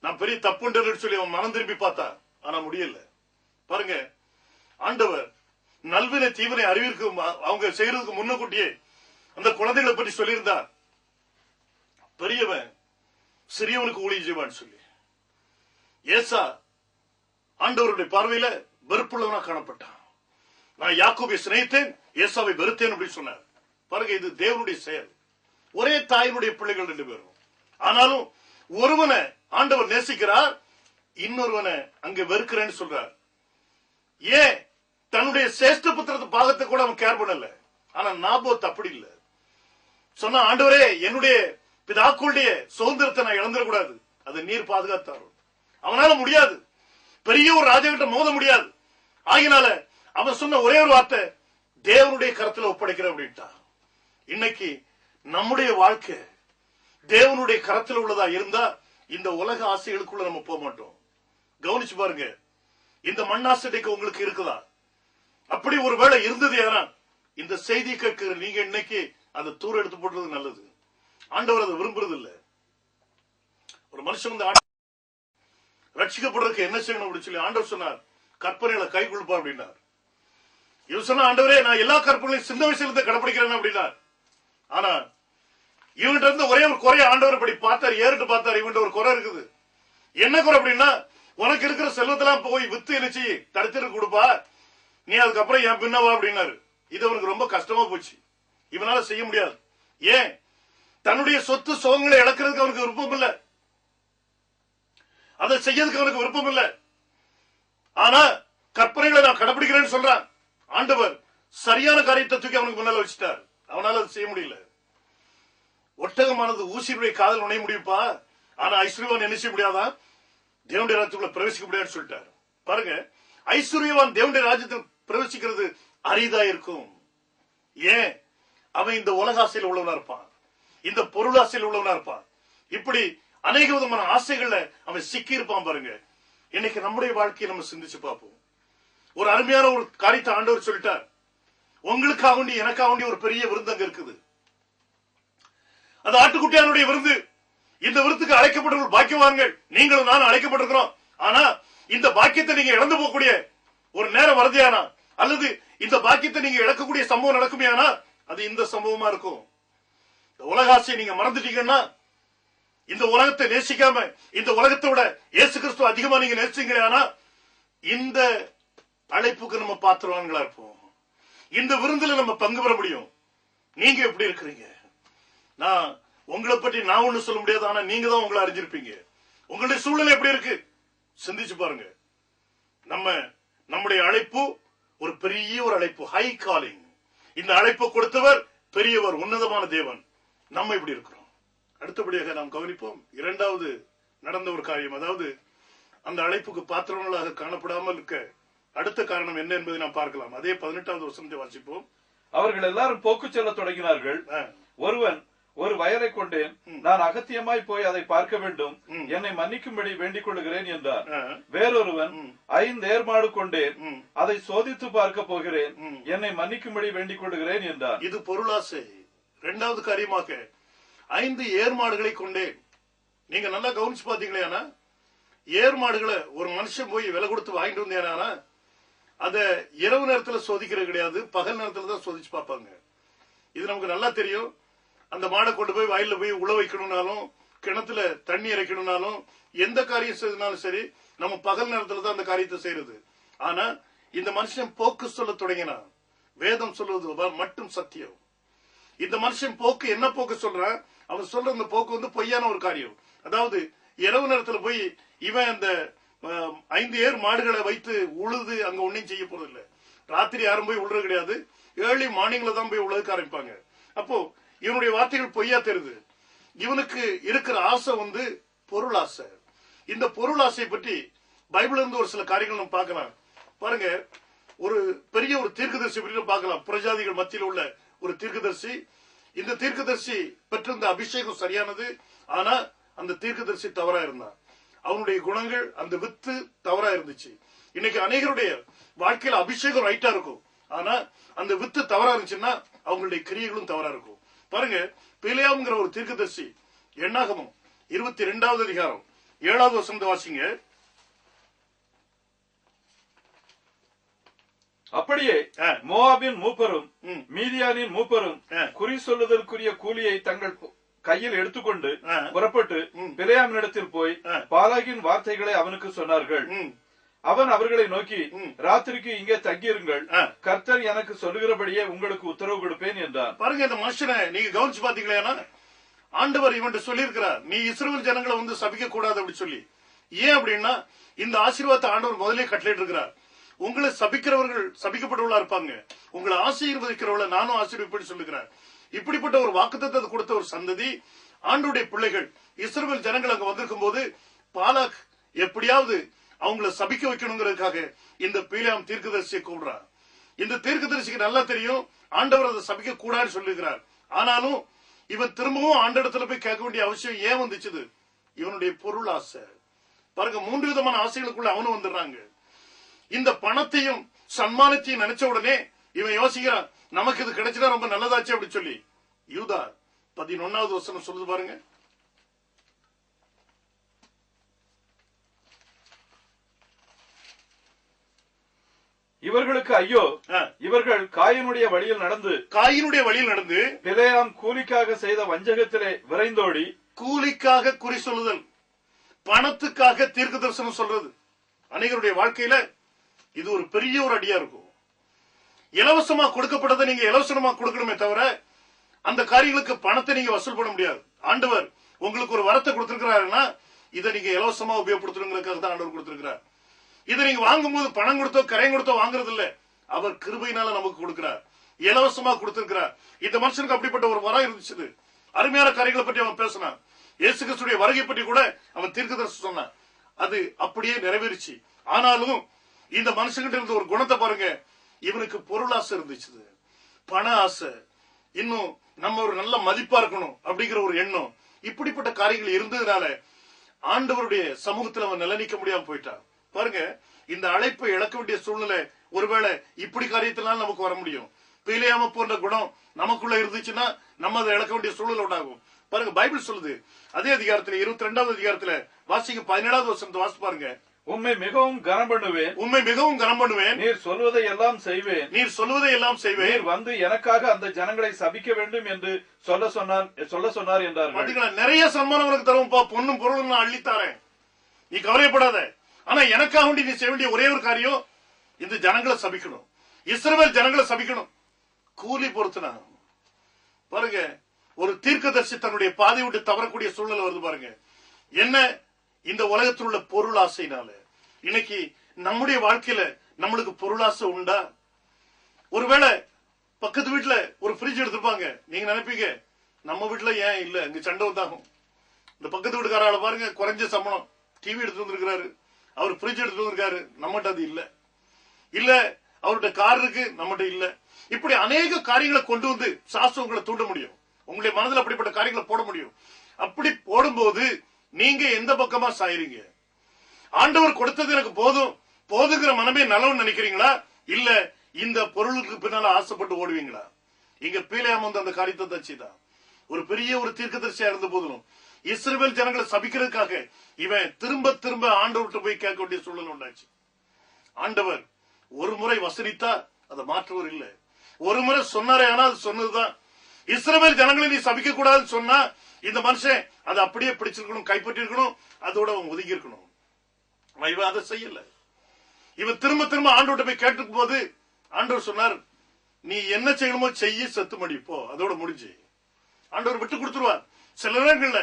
நான் பெரிய தப்புன்னு சொல்லி அவன் மனம் திரும்பி பார்த்தான். ஆனா முடியல. பாருங்க, ஆண்டவர் நல்வினை தீவினை அறிவிற்கு அவங்க செய்யறதுக்கு முன்னக்கூட்டியே அந்த குழந்தைகளை பற்றி சொல்லியிருந்தார். பெரியவன் சிறியவனுக்கு ஊழியம் செய்வான்னு சொல்லி. ஏசா ஆண்டவருடைய பார்வையில வெறுப்புள்ளவனா காணப்பட்டான். நான் யாக்கோபை சிநேகித்தேன், ஏசாவை வெறுத்தேன் அப்படின்னு சொன்னார். பாருங்க, இது தேவனுடைய செயல். ஒரே தாயினுடைய பிள்ளைகள் 2 பேரும். ஆனாலும் ஒருவனை ஆண்டவர் நேசிக்கிறார், இன்னொருவனை அங்க வெறுக்கிறேன்னு சொல்றார். ஏன்? தன்னுடைய சேஷ்ட புத்திரத்து பாகத்தை கூட அவன் கேர் பண்ணல. ஆனா நாபோத் அப்படி இல்ல. சொன்ன, ஆண்டவரே என்னுடைய பிதாக்களுடைய சுதந்திரத்தை நான் இழந்துடக்கூடாது, அதை நீர் பாதுகாத்தார். அவனால முடியாது, பெரிய ஒரு ராஜாகிட்ட மோத முடியாது. ஆகினால அவன் சொன்ன ஒரே ஒரு வார்த்தை, தேவனுடைய கரத்துல ஒப்படைக்கிற அப்படின்ட்டா. இன்னைக்கு நம்முடைய வாழ்க்கை தேவனுடைய கரத்தில் உள்ளதா இருந்தா இந்த உலக ஆசைகளுக்குள்ள நம்ம போக மாட்டோம். கவனிச்சு பாருங்க, இந்த மண்ணாசைக்கு உங்களுக்கு இருக்குதா? அப்படி ஒரு வேளை இருந்தது ஏன்னா இந்த செய்தி கேட்கிற நீங்க இன்னைக்கு அதை தூர எடுத்து போடுறது நல்லது. ஆண்டவர் அதை விரும்புறது இல்ல. ஒரு மனுஷன் வந்து ரட்சிக்கப்படுறதுக்கு என்ன செய்யணும் அப்படின்னு சொல்லி ஆண்டவர் சொன்னார், கற்பனைகளை கை கொடுப்பா அப்படின்னார். இவன் சொன்ன, ஆண்டவரே நான் எல்லா கற்பனைகளையும் சின்ன வயசுல இருந்து கடைபிடிக்கிறேன் அப்படின்னார். ஆனா இவன்கிட்ட இருந்து ஒரே ஒரு குறைய ஆண்டவர் இப்படி பார்த்தார், ஏறிட்டு பார்த்தார். இவன்கிட்ட ஒரு குறை இருக்குது. என்ன குறை அப்படின்னா, உனக்கு இருக்கிற செல்வத்தெல்லாம் போய் வித்து நினைச்சு தடுத்துட்டு கொடுப்பா, நீ அதுக்கப்புறம் என் பின்னவா அப்படின்னாரு. இது அவனுக்கு ரொம்ப கஷ்டமா போச்சு. இவனால செய்ய முடியாது. ஏன்? தன்னுடைய சொத்து சுகங்களை இழக்கிறதுக்கு அவனுக்கு விருப்பம் இல்லை, அதை செய்யறதுக்கு அவனுக்கு விருப்பம் இல்லை. ஆனா கற்பனைகளை நான் கடைபிடிக்கிறேன்னு சொல்றான். ஆண்டவர் சரியான காரியத்தை தூக்கி அவனுக்கு முன்னால வச்சுட்டார். அவனால அதை செய்ய முடியல. ஒட்டகமானது ஊசியுடைய காதல் நுழைய முடியுப்பா, ஆனா ஐஸ்வர்யவான் என்ன செய்ய முடியாதான், தேவனுடைய ராஜ்யத்துக்குள்ள பிரவேசிக்க முடியாதுன்னு சொல்லிட்டாரு. பாருங்க, ஐஸ்வர்யவான் தேவனுடைய ராஜ்யத்தில் பிரவேசிக்கிறது அரிதா இருக்கும். ஏன்? அவன் இந்த உலகாசையில் உள்ளவனா இருப்பான், இந்த பொருளாசையில் உள்ளவனா இருப்பான். இப்படி அநேக விதமான ஆசைகள்ல அவன் சிக்கி இருப்பான். பாருங்க, இன்னைக்கு நம்முடைய வாழ்க்கையை நம்ம சிந்திச்சு பார்ப்போம். ஒரு அருமையான ஒரு காரியத்தை ஆண்டவர் சொல்லிட்டார். உங்களுக்காக வேண்டி எனக்காக வேண்டி ஒரு பெரிய விருந்தங்க இருக்குது. அது ஆட்டுக்குட்டியானுடைய விருந்து. இந்த விருந்துக்கு அழைக்கப்பட்டவர்கள் பாக்கியவான்கள். நீங்களும் நானும் அழைக்கப்பட்டிருக்கிறோம். ஆனா இந்த பாக்கியத்தை நீங்க இழந்து போகக்கூடிய ஒரு நேரம் வருதியானா, அல்லது இந்த பாக்கியத்தை நீங்க இழக்கக்கூடிய சம்பவம் நடக்குமையானா, அது இந்த சம்பவமா இருக்கும். இந்த உலகாசையை நீங்க மறந்துட்டீங்கன்னா, இந்த உலகத்தை நேசிக்காம இந்த உலகத்தை விட இயேசு கிறிஸ்து அதிகமா நீங்க நேசிங்களா, இந்த அழைப்புக்கு நம்ம பாத்திரவான்களா இருப்போம். இந்த விருந்துல நம்ம பங்கு பெற முடியும். நீங்க எப்படி இருக்கிறீங்க? நான் உங்களை பற்றி நான் ஒண்ணு சொல்ல முடியாது, ஆனா நீங்க தான் உங்களை அறிஞ்சிருப்பீங்க. உங்களுடைய சூழ்நிலை எப்படி இருக்கு சிந்திச்சு பாருங்க. நம்முடைய அழைப்பு ஒரு பெரிய ஒரு அழைப்பு, ஹை காலிங். இந்த அழைப்பு கொடுத்தவர் பெரியவர், உன்னதமான தேவன். நம்ம இப்படி இருக்கிறோம். அடுத்தபடியாக நாம் கவனிப்போம் இரண்டாவது நடந்த ஒரு காரியம். அதாவது அந்த அழைப்புக்கு பாத்திரங்களாக காணப்படாமல் இருக்க அடுத்த காரணம் என்ன என்பதை நாம் பார்க்கலாம். அதே 18வது வசனத்தை வாசிப்போம். அவர்கள் எல்லாரும் போக்கு செல்ல தொடங்கினார்கள். ஒருவன், ஒரு வயலை கொண்டேன், நான் அகத்தியமாய் போய் அதை பார்க்க வேண்டும், என்னை மன்னிக்கும்படி வேண்டிக் கொள்கிறேன் என்றார். வேறொருவன், 5 ஏர்மாடு கொண்டேன், அதை சோதித்து பார்க்க போகிறேன், என்னை மன்னிக்கும்படி வேண்டிக் கொள்கிறேன் என்றார். இது பொருளாசை. இரண்டாவது காரியமாக 5 ஏர்மாடுகளை கொண்டேன். நீங்க நல்லா கவனிச்சு பாத்தீங்களா, ஏர்மாடுகளை ஒரு மனுஷன் போய் விலை கொடுத்து வாங்கிட்டு வந்தேனா, அத இரவு நேரத்துல சோதிக்கிறது கிடையாது, பகல் நேரத்துல தான் சோதிச்சு பார்ப்பாங்க. இது நமக்கு நல்லா தெரியும். அந்த மாடை கொண்டு போய் வயல்ல போய் உழ வைக்கணும்னாலும், கிணத்துல தண்ணி இறைக்கணும்னாலும், எந்த காரியம் செய்யறதுனாலும் சரி, நம்ம பகல் நேரத்துல தான் அந்த காரியத்தை செய்யறது. ஆனா இந்த மனுஷன் போக்கு சொல்ல தொடங்கினான். வேதம் சொல்வது மட்டும் சத்தியம். இந்த மனுஷன் போக்கு என்ன போக்கு சொல்றான்? அவன் சொல்ற அந்த போக்கு வந்து பொய்யான ஒரு காரியம். அதாவது இரவு நேரத்துல போய் இவன் அந்த 5 ஏர் மாடுகளை வைத்து உழுது அங்க ஒன்னும் செய்ய போறது இல்ல. ராத்திரி யாரும் போய் உழுறது கிடையாது. ஏர்லி மார்னிங்ல தான் போய் உழுதுக்க ஆரம்பிப்பாங்க. அப்போ இவனுடைய வார்த்தைகள் பொய்யா தெரியுது. இவனுக்கு இருக்கிற ஆசை வந்து பொருள் ஆசை. இந்த பொருள் ஆசையை பற்றி பைபிள்ல இருந்து ஒரு சில காரியங்கள் நம்ம பார்க்கலாம். பாருங்க, ஒரு பெரிய ஒரு தீர்க்கதரிசி பற்றி பார்க்கலாம். புரஜாதிகள் மத்தியில் உள்ள ஒரு தீர்க்கதரிசி. இந்த தீர்க்கதரிசி பெற்றிருந்த அபிஷேகம் சரியானது. ஆனா அந்த தீர்க்கதரிசி தவறா இருந்தான். அவனுடைய குணங்கள், அந்த வித்து தவறா இருந்துச்சு. இன்னைக்கு அநேகருடைய வாழ்க்கையில அபிஷேகம் ரைட்டா இருக்கும். ஆனா அந்த வித்து தவறா இருந்துச்சுன்னா அவங்களுடைய கிரியைகளும் தவறா இருக்கும். பாருங்க, பிலேயாம்ங்கிற ஒரு தீர்க்கதரிசி, எண்ணாகமம் 22வது அதிகாரம் 7வது வசனத்தை வாசிங்க. அப்படியே மோவாபின் மூப்பரும் மீதியானின் மூப்பரும் குறி சொல்லுதற்குரிய கூலியை தங்கள் கையில் எடுத்துக்கொண்டு புறப்பட்டு பிலேயாமினிடத்தில் போய் பாலாகின் வார்த்தைகளை அவனுக்கு சொன்னார்கள். அவன் அவர்களை நோக்கி, ராத்திரிக்கு இங்கே தங்கியிருங்கள், கர்த்தர் எனக்கு சொல்லுகிறபடியே உங்களுக்கு உத்தரவு கொடுப்பேன் என்றான். பாருங்க, இந்த மனுஷனை நீங்க கவனிச்சு பாத்தீங்களா? ஆண்டவர் இவன் சொல்லி இருக்கிறார், நீ இஸ்ரவேல் ஜனங்களை வந்து சபிக்க கூடாது அப்படி சொல்லி. ஏன் அப்படின்னா, இந்த ஆசீர்வாதத்தை ஆண்டவர் முதலே கட்டளையிட்டு இருக்கிறார். உங்களை சபிக்கிறவர்கள் சபிக்கப்பட்டவர்களா இருப்பாங்க, உங்களை ஆசீர்வதிக்கிறவளை நானும் ஆசீர்வதிப்பேன்னு சொல்லுகிறார். இப்படிப்பட்ட ஒரு வாக்குத்தத்தத்தை கொடுத்த ஒரு சந்ததி ஆண்டவருடைய பிள்ளைகள் இஸ்ரவேல் ஜனங்கள் அங்க வந்திருக்கும் போது பாலாக் எப்படியாவது அவங்களை சபிக்க வைக்கணுங்கிறதுக்காக இந்த பிலேயாம் தீர்க்கதரிசியை கூப்பிடுறார். இந்த தீர்க்கதரிசிக்கு நல்லா தெரியும் ஆண்டவர் அதை சபிக்க கூடாதுன்னு சொல்லுகிறார். ஆனாலும் இவன் திரும்பவும் ஆண்டவரிடத்துல போய் கேட்க வேண்டிய அவசியம் ஏன் வந்துச்சு? இவனுடைய பொருள் ஆசை. பாருங்க, 3 விதமான ஆசைகளுக்குள்ள அவனும் வந்துடுறாங்க. இந்த பணத்தையும் சன்மானத்தையும் நினைச்ச உடனே இவன் யோசிக்கிறான், நமக்கு இது கிடைச்சா ரொம்ப நல்லதாச்சு அப்படி சொல்லி. யூதா 11வது வசனம் சொல்லுது பாருங்க. இவர்களுக்கு ஐயோ, இவர்கள் காயினுடைய வழியில் நடந்து பிலேயாம் கூலிக்காக செய்த வஞ்சகத்திலே விரைந்தோடி. கூலிக்காக குறி சொல்லுதல், பணத்துக்காக தீர்க்க தரிசனம் சொல்றது அநேகருடைய வாழ்க்கையில இது ஒரு பெரிய ஒரு அடியா இருக்கும். இலவசமா கொடுக்கப்பட்டதை நீங்க இலவசமா கொடுக்கணுமே தவிர அந்த காரியங்களுக்கு பணத்தை நீங்க வசூல் பண்ண முடியாது. ஆண்டவர் உங்களுக்கு ஒரு வரத்தை கொடுத்திருக்கிறாருன்னா இதை நீங்க இலவசமா உபயோகப்படுத்துறதுக்காக தான் ஆண்டவர் கொடுத்திருக்கிறார். இதை நீங்க வாங்கும் போது பணம் கொடுத்தோ கரையம் கொடுத்தோ வாங்குறது இல்ல, அவர் கிருபையினால நமக்கு கொடுக்கிறார், இலவசமா கொடுத்திருக்கிறார். இந்த மனுஷனுக்கு அப்படிப்பட்ட ஒரு வரம் இருந்துச்சு. அருமையான காரியங்களை பற்றி அவன் பேசினான். இயேசு கிறிஸ்துடைய வருகை பற்றி கூட அவன் தீர்க்கதரிசி சொன்னான். அது அப்படியே நிறைவேறிச்சு. ஆனாலும் இந்த மனுஷங்கிட்ட இருந்த ஒரு குணத்தை பாருங்க, இவனுக்கு பொருள் ஆசை இருந்துச்சு, பண ஆசை, இன்னும் நம்ம ஒரு நல்ல மதிப்பா இருக்கணும் அப்படிங்கிற ஒரு எண்ணம். இப்படிப்பட்ட காரியங்கள் இருந்ததுனால ஆண்டவருடைய சமூகத்தில் அவன் நிலைநிற்க முடியாம போயிட்டான். பாருங்க, இந்த அழைப்பை இழக்க வேண்டிய சூழ்நிலை ஒருவேளை இப்படி காரியத்தினால நமக்கு வர முடியும். பிலேயாம போன்ற குணம் நமக்குள்ள இருந்துச்சுன்னா நம்ம அதை இழக்க வேண்டிய சூழ்நிலை உண்டாகும். பாருங்க, பைபிள் சொல்லுது அதே அதிகாரத்துல 22வது அதிகாரத்துல வாசிக்க 17வது வசனத்தை வாசி பாருங்க. உம்மை மிகவும் கனம் பண்ணுவேன், நீர் சொல்வதை எல்லாம் செய்வேன், நீர் வந்து எனக்காக அந்த ஜனங்களை சபிக்க வேண்டும் என்று சொல்ல சொன்னார் என்றார்கள். நிறைய சன்மானம் உனக்கு தருவோம்ப்பா, பொண்ணும் பொருளும் நான் அள்ளித்தாரேன், நீ கவலைப்படாத. ஆனா எனக்காக வேண்டி நீ செய்ய வேண்டிய ஒரே ஒரு காரியம், இந்த ஜனங்களை சபிக்கணும், இஸ்ரவேல் ஜனங்களை சபிக்கணும். கூலி பொறுத்துனா பாருங்க, ஒரு தீர்க்கதரிசி தன்னுடைய பாதை விட்டு தவறக்கூடிய சூழ்நிலை வருது பாருங்க. என்ன? இந்த உலகத்தில் உள்ள பொருள் ஆசைனால. இன்னைக்கு நம்முடைய வாழ்க்கையில நம்மளுக்கு பொருளாசை உண்டா? ஒருவேளை பக்கத்து வீட்டுல ஒரு ஃப்ரிட்ஜ் எடுத்திருப்பாங்க, நீங்க நினைப்பீங்க நம்ம வீட்டுல ஏன் இல்ல, இங்க சண்டை வந்தாகும். இந்த பக்கத்து வீட்டுக்காரால பாருங்க, குறைஞ்ச சம்பளம், டிவி எடுத்து வந்திருக்கிறாரு, அவர் ஃப்ரிட்ஜ் எடுத்து வந்திருக்காரு, நம்மகிட்ட அது இல்ல. இல்ல அவருடைய கார் இருக்கு, நம்மகிட்ட இல்ல. இப்படி அநேக காரியங்களை கொண்டு வந்து சாஸ்திரம் உங்களை தூண்ட முடியும், உங்களுடைய மனதில் அப்படிப்பட்ட காரியங்களை போட முடியும். அப்படி போடும்போது நீங்க எந்த பக்கமா சாயிறீங்க? ஆண்டவர் கொடுத்தது எனக்கு போதும், போதுங்கிற மனமே நல்லவன் நினைக்கிறீங்களா? இல்ல இந்த பொருளுக்கு பின்னால ஆசைப்பட்டு ஓடுவீங்களா? இங்க பிலேயாம் வந்து அந்த காரியத்தை தச்சுதான். ஒரு பெரிய ஒரு தீர்க்கதரிசியா இருந்த போதிலும் இஸ்ரவேல் ஜனங்களை சபிக்கிறதுக்காக இவன் திரும்ப திரும்ப ஆண்டவர்கிட்ட போய் கேட்க வேண்டிய சூழல் உண்டாச்சு. ஆண்டவர் ஒரு முறை வசனித்தா அதை மாற்றுவர் இல்ல, ஒரு முறை சொன்னாரே, ஆனா அது சொன்னதுதான். இஸ்ரவேல் ஜனங்களை நீ சபிக்க கூடாதுன்னு சொன்னா இந்த மனுஷன் அதை அப்படியே பிடிச்சிருக்கணும், கைப்பற்றி இருக்கணும், அதோட அவன் ஒதுங்கி இருக்கணும். இவன் அதை செய்யல. இவன் திரும்ப திரும்ப ஆண்டவர்கிட்ட போய் கேட்டுக்கும் போது ஆண்டவர் சொன்னார், நீ என்ன செய்யணுமோ செய்ய, செத்து மடிப்போ, அதோட முடிஞ்சு. ஆண்டவர் விட்டு கொடுத்துருவார். சில நேரங்கள்ல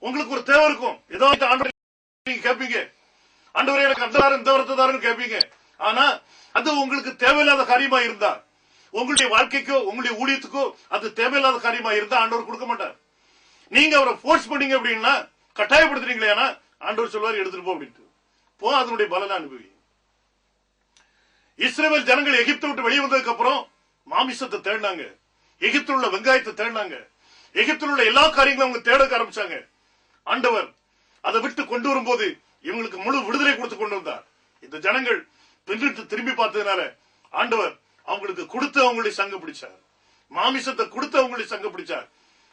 உங்களுக்கு ஒரு தேவை இருக்கும், ஏதோ ஆண்டவரை நீங்க கேட்பீங்க, ஆண்டவரே எனக்கு அந்த தாரம் இந்த வரத்தை தாருன்னு கேட்பீங்க. ஆனா அது உங்களுக்கு தேவையில்லாத காரியமா இருந்தா, உங்களுடைய வாழ்க்கைக்கோ உங்களுடைய ஊழியத்துக்கோ அது தேவையில்லாத காரியமா இருந்தா ஆண்டவர் கொடுக்க மாட்டார். நீங்க அவரை போர்ஸ் பண்ணீங்க அப்படின்னா, கட்டாயப்படுத்துறீங்களே, ஆண்டவர் சொல்வார் எடுத்துட்டு போ அப்படின்ட்டு. போ, அதனுடைய பலனை அனுபவி. இஸ்ரவேல் ஜனங்கள் எகிப்தை விட்டு வெளியே வந்ததுக்கு அப்புறம் மாமிசத்தை தேடினாங்க, எகிப்தில் உள்ள வெங்காயத்தை தேடினாங்க, எகிப்தில் உள்ள எல்லா காரியங்களும் அவங்க தேட ஆரம்பிச்சாங்க. ஆண்டவர் அதை விட்டு கொண்டு வரும்போது இவங்களுக்கு முழு விடுதலை கொடுத்து கொண்டு வந்தார். இந்த ஜனங்கள் பின்னிட்டு திரும்பி பார்த்ததுனால ஆண்டவர் அவங்களுக்கு கொடுத்து அவங்களுடைய சங்க பிடிச்சார், மாமிசத்தை கொடுத்து அவங்களுடைய சங்க பிடிச்சார்.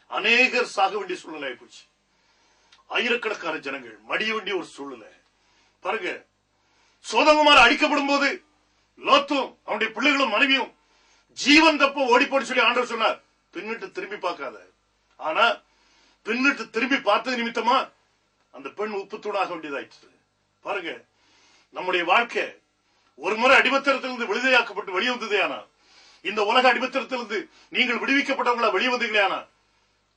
அநேகர் சாக வேண்டிய சூழ்நிலை ஆயிப்போச்சு. ஆயிரக்கணக்கான ஜனங்கள் மடிய வேண்டிய ஒரு சூழ்நிலை பாருங்க. சோதகுமார் அழிக்கப்படும் போது லோத்தும் அவனுடைய பிள்ளைகளும் மனைவியும் ஜீவன் தப்ப ஓடி போன்னு சொல்லி ஆண்டவர் சொன்னார், பின்னிட்டு திரும்பி பார்க்காத. ஆனா பின்னிட்டு திரும்பி பார்த்தது நிமித்தமா அந்த பெண் உப்பு தூணாக வேண்டியதாயிற்று. பாருங்க, நம்முடைய வாழ்க்கை ஒரு முறை அடிமத்தனத்திலிருந்து விடுதலையாக்கப்பட்டு வெளியே வந்ததே. ஆனா இந்த உலக அடிமத்தனத்திலிருந்து நீங்கள் விடுவிக்கப்பட்டவங்களா வெளியே வந்தீங்களே, ஆனா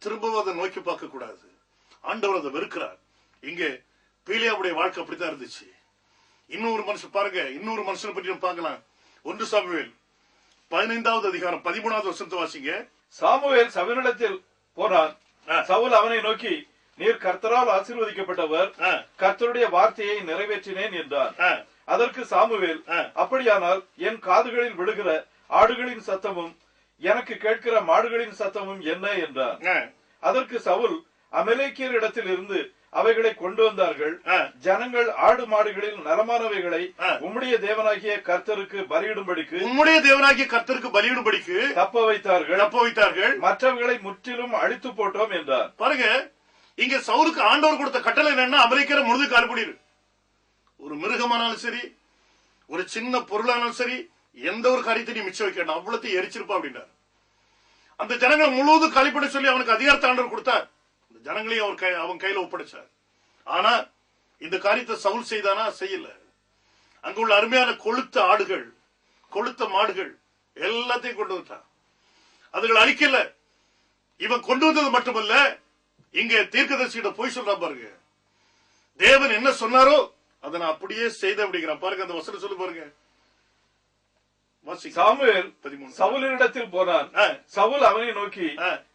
திரும்பவும் அதை நோக்கி பார்க்க கூடாது. ஆண்டவர் அதை வெறுக்கிறார். இங்க பீலியாவுடைய வாழ்க்கை அப்படித்தான் இருந்துச்சு. இன்னொரு மனுஷன் பாருங்க, இன்னொரு மனுஷனை பற்றி பார்க்கலாம். 1 சாமுவேல் 15வது அதிகாரம் 13வது வசனத்தை வாசிங்க. சாமுவேல் சவுலிடத்தில் போனான். சவுல் அவனை நோக்கி, நீர் கர்த்தரால் ஆசீர்வதிக்கப்பட்டவர், கர்த்தருடைய வார்த்தையை நிறைவேற்றினேன் என்றான். அதற்கு சாமுவேல், அப்படியானால் என் காதுகளில் விழுகிற ஆடுகளின் சத்தமும் எனக்கு கேட்கிற மாடுகளின் சத்தமும் என்ன என்றான். அதற்கு சவுல், அமலேக்கியர் இடத்தில் இருந்து அவைகளை கொண்டு வந்தார்கள். ஜனங்கள் ஆடு மாடுகளில் நலமானவைகளை உம்முடைய தேவனாகிய கர்த்தருக்கு பலியிடும்படிக்கு தப்ப வைத்தார்கள். மற்றவர்களை முற்றிலும் அழித்து போட்டோம் என்றார். பாருங்க, இங்க சவுலுக்கு ஆண்டவர் கொடுத்த கட்டளை என்னன்னா, அமலேக்கியரை முழுது கால்படிடு. ஒரு மிருகமானாலும் சரி, ஒரு சின்ன பொருளானாலும் சரி, எந்த ஒரு காரியத்தையும் மிச்சம் வைக்கணும், அவ்வளத்தையும் எரிச்சிருப்பா அப்படின்றார். அந்த ஜனங்களை முழுவதும் காலிப்பட சொல்லி அவனுக்கு அதிகாரத்தை ஆண்டவர் கொடுத்தார். இந்த ஜனங்களையும் அவன் கையில ஒப்படைச்சார். ஆனா இந்த காரியத்தை சவுல் செய்தானா? செய்யல. அங்குள்ள அருமையான கொளுத்த ஆடுகள், கொளுத்த மாடுகள் எல்லாத்தையும் கொண்டு வந்தான். அதுகள் அழிக்கல. இவன் கொண்டு வந்தது மட்டுமல்ல, இங்க தீர்க்கதரிசியிட போய் சொல்றான் பாருங்க. தேவன் என்ன சொன்னாரோ அதை நான் அப்படியே செய்த அப்படிங்கிறான். பாருங்க, அந்த வசனம் சொல்லு பாருங்க. சாமுவேல் சவுலினிடத்தில் போனான். சவுல் அவனை நோக்கி,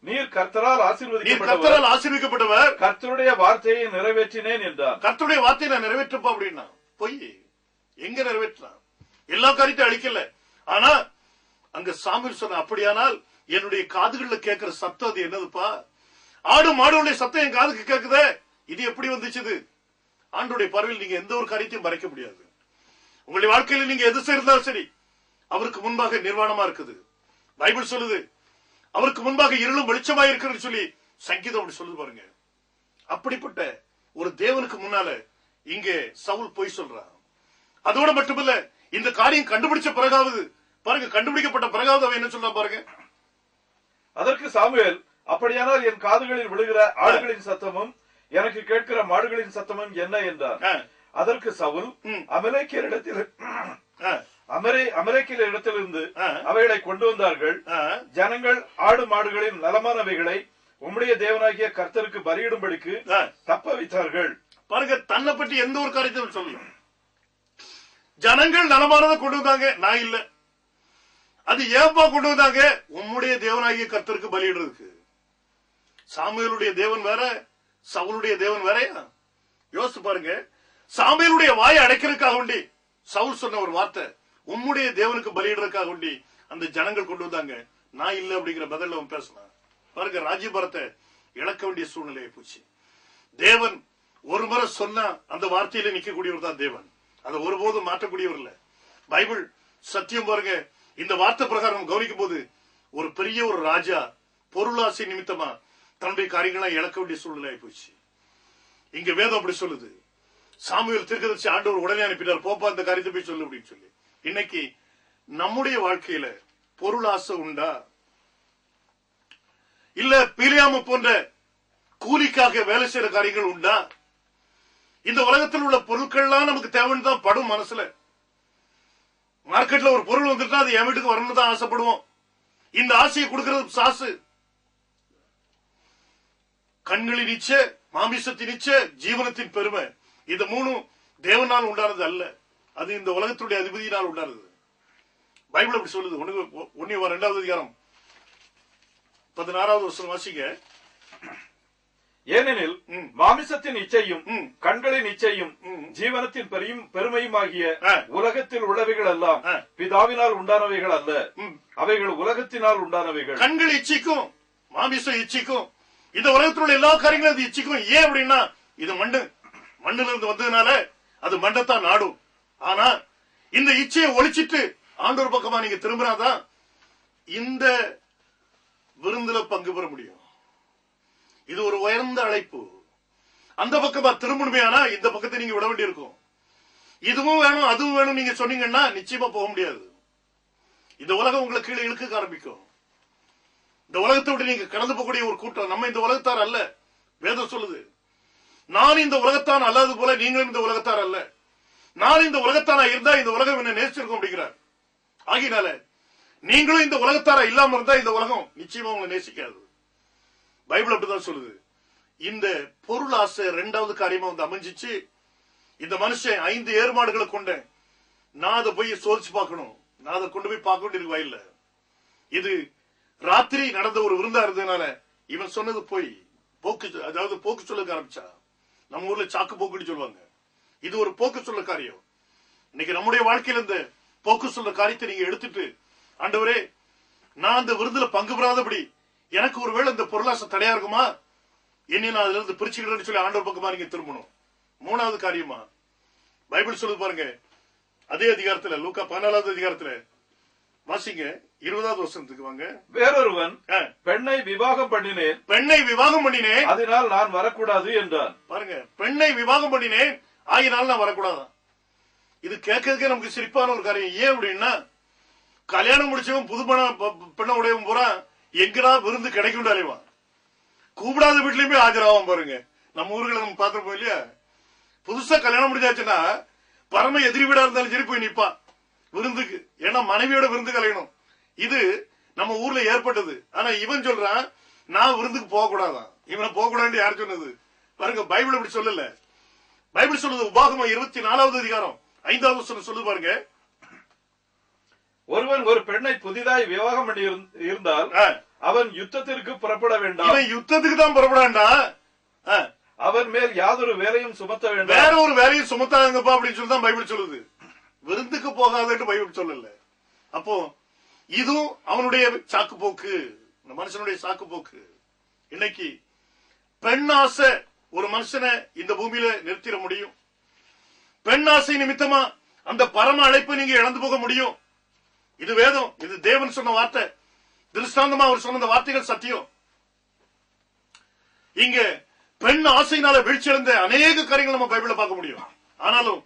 நீர் கர்த்தரால் ஆசீர்வதிக்கப்பட்டவர், கர்த்தருடைய வார்த்தையை நிறைவேற்றினேன் என்றான். கர்த்தருடைய வார்த்தையை நான் நிறைவேற்றப்பா அப்படின்னா பொய். எங்க நிறைவேற்றான்? எல்லா காரியத்தையும் அழிக்கல. ஆனா அங்க சாமுவேல் சொன்ன, அப்படியானால் என்னுடைய காதுகள்ல கேட்கிற சத்தம் அது என்னதுப்பா? ஆடு மாடுடைய சத்தம் என் காதுக்கு கேக்குதே, இது எப்படி வந்துச்சு? ஆண்டோடைய பார்வையில் நீங்க எந்த ஒரு காரியத்தையும் மறைக்க முடியாது. உங்களுடைய வாழ்க்கையில நீங்க எது செய்தாலும் சரி, அவருக்கு முன்பாக நிர்வாணமா இருக்குது. பைபிள் சொல்லுது, அவருக்கு முன்பாக இருளும் வெளிச்சமா இருக்கிறது சொல்லி சங்கீதம் அப்படி சொல்லுது பாருங்க. அப்படிப்பட்ட ஒரு தேவனுக்கு முன்னால இங்கே சவுல் போய் சொல்றான். அதோட மட்டுமல்ல, இந்த காரியம் கண்டுபிடிச்ச பிறகாவது பாருங்க, கண்டுபிடிக்கப்பட்ட பிறகாவது அவன் என்ன சொல்றான் பாருங்க. அதற்கு சாமுவேல், அப்படியானால் என் காதுகளில் விழுகிற ஆடுகளின் சத்தமும் எனக்கு கேட்கிற மாடுகளின் சத்தமும் என்ன என்றார். அதற்கு சவுல், அமலேக்கியர் இடத்திலிருந்து அவைகளை கொண்டு வந்தார்கள். ஜனங்கள் ஆடு மாடுகளின் நலமானவைகளை உம்முடைய தேவனாகிய கர்த்தருக்கு பலியிடும்படிக்கு தப்ப வைத்தார்கள். பாருங்க, தன்னை பற்றி எந்த ஒரு காரியத்தையும் சொல்லலாம். ஜனங்கள் நலமானதை கொண்டு வந்தாங்க, நான் இல்ல. அது ஏப்பா கொண்டு வந்தாங்க? உம்முடைய தேவனாகிய கர்த்தருக்கு பலியிடுறதுக்கு. சாமுவேலுடைய தேவன் வேற, சவுலுடைய தேவன் வேறையா? யோசிச்சு பாருங்க. சாமுவேலுடைய வாயை அடைக்கிறதுக்காக வேண்டி சவுல் சொன்ன ஒரு வார்த்தை, உம்முடைய தேவனுக்கு பலியிடுறதுக்காக வேண்டி அந்த ஜனங்கள் கொண்டு வந்தாங்க, நான் இல்ல அப்படிங்கிற பதில் அவன் பேசினான். பாருங்க, ராஜ்யபாரத்தை இழக்க வேண்டிய சூழ்நிலையை போச்சு. தேவன் ஒரு முறை சொன்னா அந்த வார்த்தையில நிக்கக்கூடியவர் தான் தேவன். அதை ஒருபோதும் மாற்றக்கூடியவர் இல்ல. பைபிள் சத்தியம் பாருங்க. இந்த வார்த்தை பிரகாரம் கவனிக்கும் போது ஒரு பெரிய ஒரு ராஜா பொருளாசை நிமித்தமா தன்னுடைய காரியங்களை இழக்க வேண்டிய சூழ்நிலை போச்சு. இங்க வேதம் அப்படி சொல்லுது. சாமுவேல் தீர்க்கதரிசி ஆண்டவர் உடனே அனுப்பினார், போப்பா இந்த காரியத்தை போய் சொல்லு அப்படின்னு சொல்லி. இன்னைக்கு நம்முடைய வாழ்க்கையில பொருளாசை உண்டா? இல்ல பீலியாமு போன்ற கூலிக்காக வேலை செய்யற காரியங்கள் உண்டா? இந்த உலகத்தில் உள்ள பொருட்கள்லாம் நமக்கு தேவைன்னு தான் படும் மனசுல. மார்க்கெட்ல ஒரு பொருள் வந்துட்டா அது என் வீட்டுக்கு வரணும்னு தான் ஆசைப்படுவோம். இந்த ஆசையை கொடுக்கிறது சாசு. கண்களின் இச்சை, மாமிசத்தின் இச்சை, ஜீவனத்தின் பெருமை, இது மூணும் தேவனால் உண்டானது அல்ல. அது இந்த உலகத்துடைய அதிபதியினால் உண்டானது. பைபிள் அப்படி சொல்லுது. 2வது அதிகாரம் 16வது வசனம் வாசிங்க. ஏனெனில் மாமிசத்தின் இச்சையும் கண்களின் இச்சையும் ஜீவனத்தின் பெருமையும் ஆகிய உலகத்தில் உள்ளவைகள் எல்லாம் பிதாவினால் உண்டானவைகள் அல்ல, அவைகள் உலகத்தினால் உண்டானவைகள். கண்கள் இச்சிக்கும், மாமிச இச்சிக்கும், இந்த உலகத்தில் உள்ள எல்லா காரியங்களும் அது இச்சிக்கும். ஏன் அப்படின்னா இது மண்ணில இருந்து வந்ததுனால அது மண்டத்தான் நாடும். ஆனா இந்த இச்சையை ஒழிச்சிட்டு ஆண்டவர் பக்கமா நீங்க திரும்பினாதான் இந்த விருந்துல பங்கு பெற முடியும். இது ஒரு உயர்ந்த அழைப்பு. அந்த பக்கமா திரும்பணுமே, ஆனா இந்த பக்கத்தை நீங்க விட வேண்டி இருக்கும். இதுவும் வேணும் அதுவும் வேணும் நீங்க சொன்னீங்கன்னா நிச்சயமா போக முடியாது. இந்த உலகம் உங்களை கீழே இழுக்க ஆரம்பிக்கும். இந்த உலகத்தை விட்டு நீங்க கடந்து போகக்கூடிய ஒரு கூட்டம். நம்ம இந்த உலகத்தார் அல்ல. வேதம் சொல்லுது, நான் இந்த உலகத்தான் அல்லாது போல நீங்களும் இந்த உலகத்தார் அல்ல. நான் இந்த உலகத்தாரா இருந்தா இந்த உலகம் என்ன நேசிச்சிருக்கும் அப்படிங்கிறார். ஆகினால நீங்களும் இந்த உலகத்தாரா இல்லாம இருந்தா இந்த உலகம் நிச்சயமா உங்களை நேசிக்காது. பைபிள் அப்படிதான் சொல்லுது. இந்த பொருள் ஆசை 2வது காரியமா வந்து அமைஞ்சிச்சு. இந்த மனுஷன் 5 ஏர்மாடுகளை கொண்டேன், நான் அதை போய் சோதிச்சு பார்க்கணும், நான் அதை கொண்டு போய் பார்க்க வேண்டியிருக்கு வயல்ல. இது ராத்திரி நடந்த ஒரு விருந்தா இருந்ததுனால இவன் சொன்னது போய் போக்கு, அதாவது போக்கு சொல்ல ஆரம்பிச்சா. நம்ம ஊர்ல சாக்கு போக்குன்னு சொல்லுவாங்க. இது ஒரு போக்கு சொல்ல காரியம். இன்னைக்கு நம்முடைய வாழ்க்கையில இந்த போக்கு சொல்ல காரியத்தை நீங்க எடுத்துட்டு, ஆண்டவரே நான் அந்த விருதுல பங்கு பெறாதபடி எனக்கு ஒருவேளை இந்த பொருளாசை தடையா இருக்குமா, என்னை நான் அதுல இருந்து பிரிச்சுக்கிறேன்னு சொல்லி ஆண்டவர் பக்கமா நீங்க திரும்பணும். 3வது காரியமா பைபிள் சொல்லுது பாருங்க. அதே அதிகாரத்துல லூக்கா 14வது அதிகாரத்துல வாசிங்க. 20வது வசனத்துக்கு வாங்க. வேறொருவன் பெண்ணை விவாகம் பண்ணினேன் அதனால் நான் வரக்கூடாது என்றான். பாருங்க, பெண்ணை விவாகம் பண்ணினேன் ஆகினால் நான் வரக்கூடாதான். இது கேட்கறதுக்கே நமக்கு சிரிப்பான ஒரு காரியம். ஏன் அப்படின்னா, கல்யாணம் முடிச்சவன் புது பெண்ண உடையவன் பூரா எங்கடா விருந்து கிடைக்கும் அலைவான். கூப்பிடாத வீட்லயுமே ஆஜராவான். பாருங்க, நம்ம ஊர்களை நம்ம பாத்துருப்போம் இல்லையா. புதுசா கல்யாணம் முடிஞ்சாச்சுன்னா பரம எதிரி வீடா இருந்தாலும் சரி போய் நிப்பான் விருந்துக்கு. ஏன்னா மனைவியோட விருந்து கலையணும். இது நம்ம ஊர்ல ஏற்பட்டது. ஆனா இவன் சொல்றான் நான் விருந்துக்கு போக கூடாதான். இவனை போக கூடாது யார் சொன்னது? பாருங்க, பைபிள் அப்படி சொல்லல. பைபிள் சொல்லுது. உபாகமம் 24வது அதிகாரம் 5வது வசனம் சொல்லுது பாருங்க. ஒருவன் ஒரு பெண்ணை புதிதாய் விவாகம் பண்ணி இருந்தால் அவன் யுத்தத்திற்கு புறப்பட வேண்டாம். இவன் யுத்தத்துக்கு தான் புறப்பட வேண்டாம். அவன் மேல் யாதொரு வேலையும் சுமத்த வேண்டாம். வேற ஒரு வேலையும் சுமத்தாங்கப்பா அப்படின்னு சொல்லி தான் பைபிள் சொல்லுது. விருந்துக்கு போகாதுன்னு பைபிள் சொல்லல. அப்போ இதுவும் அவனுடைய சாக்கு போக்கு, இந்த மனுஷனுடைய சாக்கு போக்கு. இன்னைக்கு பெண் ஆசை ஒரு மனுஷனை இந்த பூமியில நிறுத்திட முடியும். பெண் ஆசை நிமித்தமா அந்த பரம அழைப்பை நீங்க இழந்து போக முடியும். இது வேதம், இது தேவன் சொன்ன வார்த்தை. திருஷ்டாந்தமா அவர் சொன்ன வார்த்தைகள் சத்தியம். இங்க பெண் ஆசையினால வீழ்ச்சி அடைந்த அநேக காரியங்கள் நம்ம பைபிள்ல பார்க்க முடியும். ஆனாலும்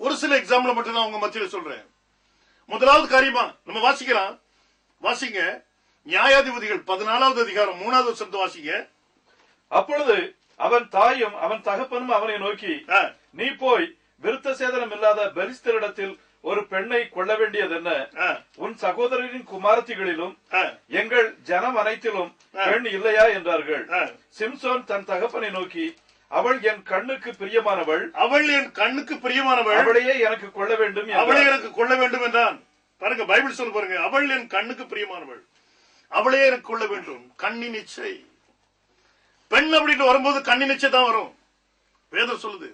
ஒரு சில எக்ஸாம்பிள் மட்டும் நான் உங்க மத்தியில சொல்றேன். முதலாவது காரியமா நம்ம வாசிக்கலாம். வாசிங்க, நியாயாதிபதிகள் 14வது அதிகாரம் 3வது வசனத்தை வாசிங்க. அப்பொழுது அவன் தாயும் அவன் தகப்பனும் அவனை நோக்கி, நீ போய் விருத்த சேதனம் இல்லாத பெலிஸ்தரிடத்தில் ஒரு பெண்ணை கொள்ள வேண்டியது என்ன? உன் சகோதரரின் குமாரத்திகளிலும் எங்கள் ஜனம் அனைத்திலும் பெண் இல்லையா என்றார்கள். சிம்சோன் தன் தகப்பனை நோக்கி, அவள் என் கண்ணுக்கு பிரியமானவள், அவளையே எனக்கு கொள்ள வேண்டும் என்றான். பாருங்க, பைபிள் சொல்ல பாருங்க, அவள் என் கண்ணுக்கு பிரியமானவள், அவளையே எனக்கு கொள்ள வேண்டும். கண்ணின் இச்சை. பெண் அப்படின்னு வரும்போது கண்ணின் இச்சை தான் வரும். வேதம் சொல்லுது.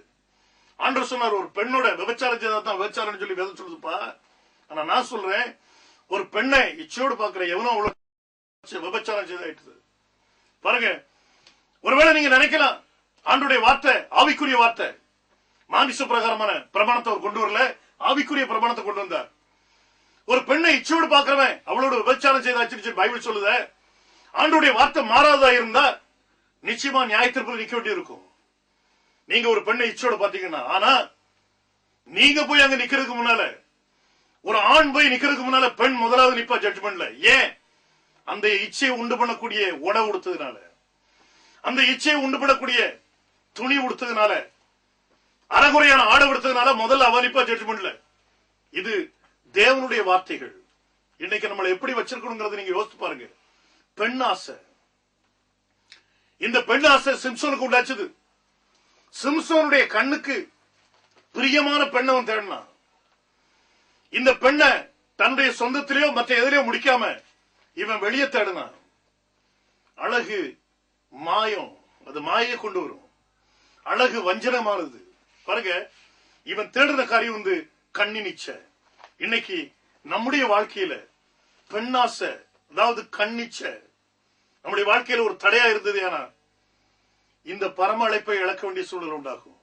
ஆண்டவர் சொன்னார், ஒரு பெண்ணோட விபச்சாரம் செய்தான் விபச்சாரம் சொல்லி வேதம் சொல்லுதுப்பா. ஆனா நான் சொல்றேன், ஒரு பெண்ணை இச்சையோடு பாக்குற எவனோ விபச்சாரம் செய்தாயிட்டு. பாருங்க, ஒருவேளை நீங்க நினைக்கலாம் ஆண்டுடைய வார்த்தை ஆவிக்குரிய வார்த்தை, மானிச பிரகாரமான பிரமாணத்தை அவர் கொண்டு வரல, ஆவிக்குரிய பிரமாணத்தை கொண்டு வந்தார். ஒரு பெண்ணை இச்சையோடு பாக்குறவன் அவளோட விபச்சாரம் செய்தாச்சு பைபிள் சொல்லுத. ஆண்டுடைய வார்த்தை மாறாததா இருந்தா நிச்சயமா நியாயத்திற்கு நிக்க வேண்டி இருக்கும். நீங்க ஒரு பெண்ணை இச்சையோட பாத்தீங்கன்னா, ஆனா நீங்க போய் அங்க நிக்கிறதுக்கு முன்னால, ஒரு ஆண் போய் நிக்கிறதுக்கு முன்னால பெண் முதலாவது நிப்பா ஜட்ஜ்மெண்ட்ல. ஏன்? அந்த இச்சையை உண்டு பண்ணக்கூடிய உடை உடுத்ததுனால, அந்த இச்சையை உண்டு பண்ணக்கூடிய துணி உடுத்ததுனால, அறகுறையான ஆடை உடுத்ததுனால முதல்ல அவ நிப்பா ஜட்ஜ்மெண்ட்ல. இது தேவனுடைய வார்த்தைகள். இன்னைக்கு நம்மளை எப்படி வச்சிருக்கணுங்கிறத நீங்க யோசிச்சு பாருங்க. பெண் ஆசை. இந்த பெண் ஆசை சிம்சோனுக்கு உண்டாச்சது. சிம்சோனுடைய கண்ணுக்கு பிரியமான பெண்ணை அவன் தேடினான். இந்த பெண்ணை தன்னுடைய சொந்தத்திலேயோ மற்ற எதிரையோ முடிக்காம இவன் வெளியே தேடினான். அழகு மாயம், அது மாயை கொண்டு வரும். அழகு வஞ்சனமானது. பாருங்க, இவன் தேடுற காரியம் வந்து கண்ணினிச்ச. இன்னைக்கு நம்முடைய வாழ்க்கையில பெண்ணாசை, அதாவது கண்ணிச்ச நம்முடைய வாழ்க்கையில ஒரு தடையா இருந்தது. ஏன்னா இந்த பரம அழைப்பை இழக்க வேண்டிய சூழல் உண்டாகும்.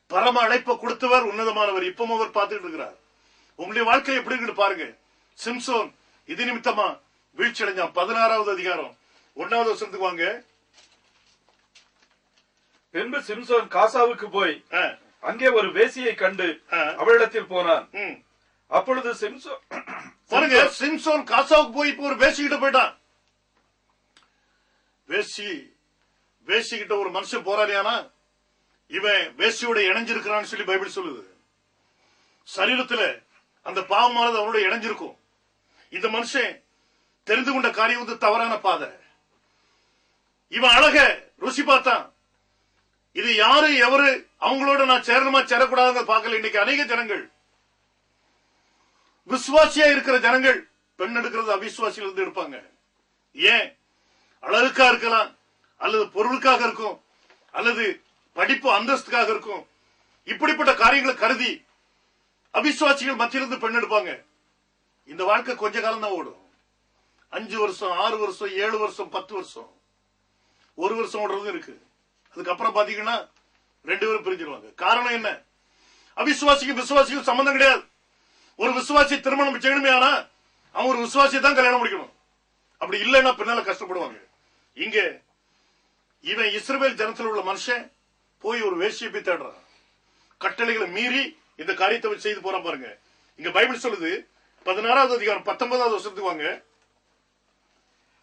பரம அழைப்பை கொடுத்தவர் உன்னதமானவர். இப்பவும் அவர் பார்த்துட்டு இருக்கிறார். உங்களுடைய வாழ்க்கை எப்படி இருக்கு பாருங்க. சிம்சோன் இது நிமித்தமா வீழ்ச்சி அடைஞ்சான். 16வது அதிகாரம் 1வது வசனத்துக்கு வாங்க. பின்பு சிம்சோன் காசாவுக்கு போய் அங்கே ஒரு வேசியை கண்டு அவளிடத்தில் போனான். அப்பொழுது சிம்சோன் பாருங்க, சிம்சோன் காசாவுக்கு போய் இப்ப ஒரு வேசிக்கிட்ட போயிட்டான். வேசிக்கிட்ட ஒரு மனுஷன் போறாரியானா இவன் வேசியோட இணைஞ்சிருக்கிறான்னு சொல்லி பைபிள் சொல்லுது. சரீரத்துல அந்த பாவமானது அவனோட இணைஞ்சிருக்கும். இந்த மனுஷன் தெரிந்து கொண்ட காரியம் வந்து தவறான பாதை. இவன் அழக ருசி பார்த்தான். இது யாரு எவரு அவங்களோட நான் சேரணுமா சேரக்கூடாதுன்னு பார்க்கல. இன்னைக்கு அநேக ஜனங்கள், விசுவாசியா இருக்கிற ஜனங்கள் பெண் எடுக்கிறது அவிசுவாசியில இருந்து எடுப்பாங்க. ஏன்? அழகுக்கா இருக்கலாம், அல்லது பொருளுக்காக இருக்கும், அல்லது படிப்பு அந்தஸ்துக்காக இருக்கும். இப்படிப்பட்ட காரியங்களை கருதி அவிசுவாசிகள் மத்தியிலிருந்து பெண் எடுப்பாங்க. இந்த வாழ்க்கை கொஞ்ச காலம் தான் ஓடும். 5 வருஷம், 6 வருஷம், 7 வருஷம், 10 வருஷம், 1 வருஷம் ஓடுறது இருக்கு. அதுக்கப்புறம் பாத்தீங்கன்னா 2 பேரும் பிரிஞ்சிருவாங்க. காரணம் என்ன? அவிசுவாசிக்கும் விசுவாசிக்கும் சம்பந்தம் கிடையாது. ஒரு விசுவாசி திருமணம் செய்யணுமே, ஆனா அவன் ஒரு விசுவாசியை தான் கல்யாணம் முடிக்கணும். அப்படி இல்லைன்னா பின்னால கஷ்டப்படுவாங்க. இங்க இவன் இஸ்ரவேல் ஜனத்தில் உள்ள மனுஷன் போய் ஒரு வேசியை போய் தேடுறான். கட்டளைகளை மீறி இந்த காரியத்தை செய்து போறான். பாருங்க, இங்க பைபிள் சொல்லுது 16வது அதிகாரம் 19வது வசனத்துக்கு வாங்க.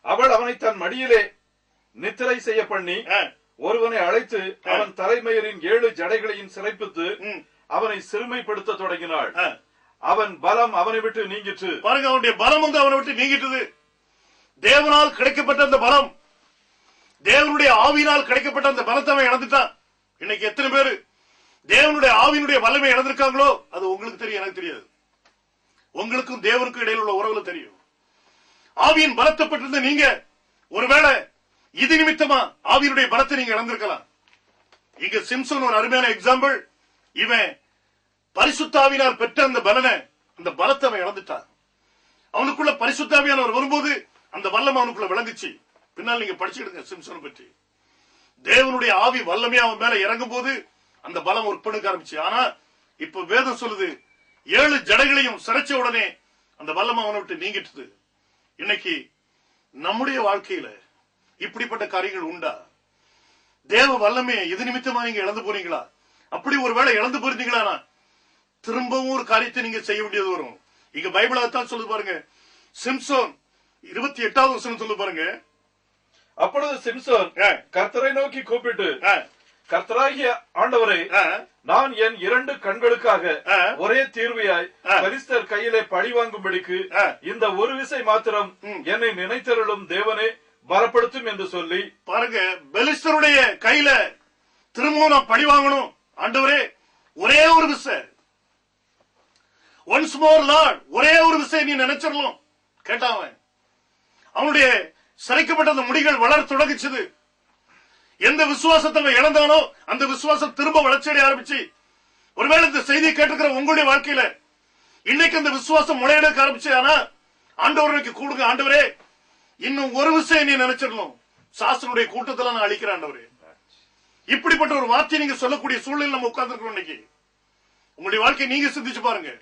அவள் அவனை தன் மடியிலே நித்திரை செய்ய பண்ணி ஒருவனை அழைத்து அவன் தலைமயிரின் 7 ஜடைகளையும் சிறைப்பித்து அவனை சிறுமைப்படுத்த தொடங்கினாள். அவன் பலம் அவனை விட்டு நீங்கிற்று. பாருங்க, அவனுடைய பலம் வந்து அவனை விட்டு நீங்கிட்டது. தேவனால் கிடைக்கப்பட்ட அந்த பலம், தேவனுடைய ஆவியினால் கிடைக்கப்பட்ட அந்த பலத்தை அவன் இழந்துட்டான். இன்னைக்கு எத்தனை பேரு தேவனுடைய ஆவியினுடைய வல்லமை இழந்திருக்காங்களோ அது உங்களுக்கு தெரியும், எனக்கு தெரியாது. உங்களுக்கும் தேவனுக்கும் இடையில உள்ள உறவுல தெரியும். ஆவியின் பலத்தை பெற்றிருந்த நீங்க ஒருவேளை இது நிமித்தமா ஆவியினுடைய பலத்தை நீங்க இழந்திருக்கலாம். இங்க சிம்சன் ஒரு அருமையான எக்ஸாம்பிள். இவன் பரிசுத்தாவினால் பெற்ற அந்த பலனை, அந்த பலத்தை அவன் இழந்துட்டான். அவனுக்குள்ள பரிசுத்தாவியானவர் வரும்போது அந்த வல்லம் அவனுக்குள்ள விளங்குச்சு. பின்னால் நீங்க படிச்சுடுங்க சிம்சனை பற்றி. தேவனுடைய ஆவி வல்லமையா அவன் மேல இறங்கும் போது அந்த பலம் ஒரு பெண்ணுக்கு ஆரம்பிச்சு. ஆனா இப்ப வேதம் சொல்லுது 7 ஜடைகளையும் சிறைச்ச உடனே அந்த வல்லம் அவனை விட்டு நீங்கிட்டது. இன்னைக்கு நம்முடைய வாழ்க்கையில இப்படிப்பட்ட காரியங்கள் உண்டா? தேவ வல்லமையை இது நிமித்தமா நீங்க இழந்து போறீங்களா? அப்படி ஒருவேளை இழந்து போறீங்களா, திரும்பவும் ஒரு காரியத்தை நீங்க செய்ய வேண்டியது வரும். இங்க பைபிளாத்தான் சொல்லுது பாருங்க. சிம்சோன் 28வது வசனம் சொல்லு பாருங்க. அப்பொழுது சிம்சோன் கர்த்தரை நோக்கி கூப்பிட்டு, கர்த்தராகிய ஆண்டவரே, நான் என் 2 கண்களுக்காக ஒரே தீர்வையாய் பெலிஸ்தர் கையிலே பழி வாங்கும்படிக்கு இந்த ஒரு விசை மாத்திரம் என்னை நினைத்தருளும் தேவனே பலப்படுத்தும் என்று சொல்லி. பாருங்க, பெலிஸ்தருடைய கையில திரும்பவும் நான் பழி வாங்கணும் ஆண்டவரே, ஒரே ஒரு விசை, ஒன்ஸ் மோர் லார்ட், ஒரே ஒரு விசை நீ நினைச்சிடலாம் கேட்டாவன். அவனுடைய சிறைக்கப்பட்ட அந்த முடிகள் வளர தொடங்கிச்சது. எந்த விசுவாசத்தை இழந்தானோ அந்த விசுவாசம் திரும்ப வளர்ச்சியடைய ஆரம்பிச்சு. ஒருவேளை இந்த செய்தியை கேட்டுக்கிற உங்களுடைய வாழ்க்கையில இன்னைக்கு அந்த விசுவாசம் முளையெடுக்க ஆரம்பிச்சு. ஆனா ஆண்டவருக்கு கூடுங்க, ஆண்டவரே இன்னும் ஒரு விஷயம் நீ நினைச்சிடணும், சாஸ்திரனுடைய கூட்டத்தில் நான் அழிக்கிறேன் ஆண்டவரே. இப்படிப்பட்ட ஒரு வார்த்தை நீங்க சொல்லக்கூடிய சூழ்நிலை நம்ம உட்கார்ந்துருக்கோம். இன்னைக்கு உங்களுடைய வாழ்க்கையை நீங்க சிந்திச்சு பாருங்க.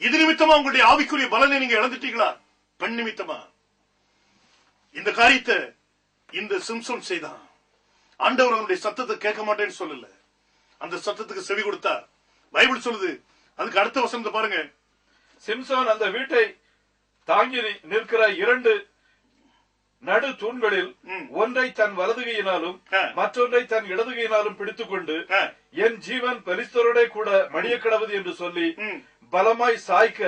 இது நிமித்தமா உங்களுடைய ஆவிக்குரிய பலனை நீங்க இழந்துட்டீங்களா? பெண் நிமித்தமா? இந்த காரியத்தை இந்த சிம்சோன் செய்தான். ஆண்டவர் அவனுடைய சத்தத்தை கேட்க மாட்டேன்னு சொல்லல, அந்த சத்தத்துக்கு செவி கொடுத்தா. பைபிள் சொல்லுது, அதுக்கு அடுத்த வசனத்தை பாருங்க. சிம்சோன் அந்த வீட்டை தாங்கி நிற்கிற 2 நடு தூண்களில் ஒன்றை தன் வலதுகையினாலும் மற்றொன்றை தன் இடதுகையினாலும் பிடித்துக் கொண்டு, என் ஜீவன் பெலிஸ்தரோட கூட மடிய கிடவது என்று சொல்லி பலமாய் சாய்க்க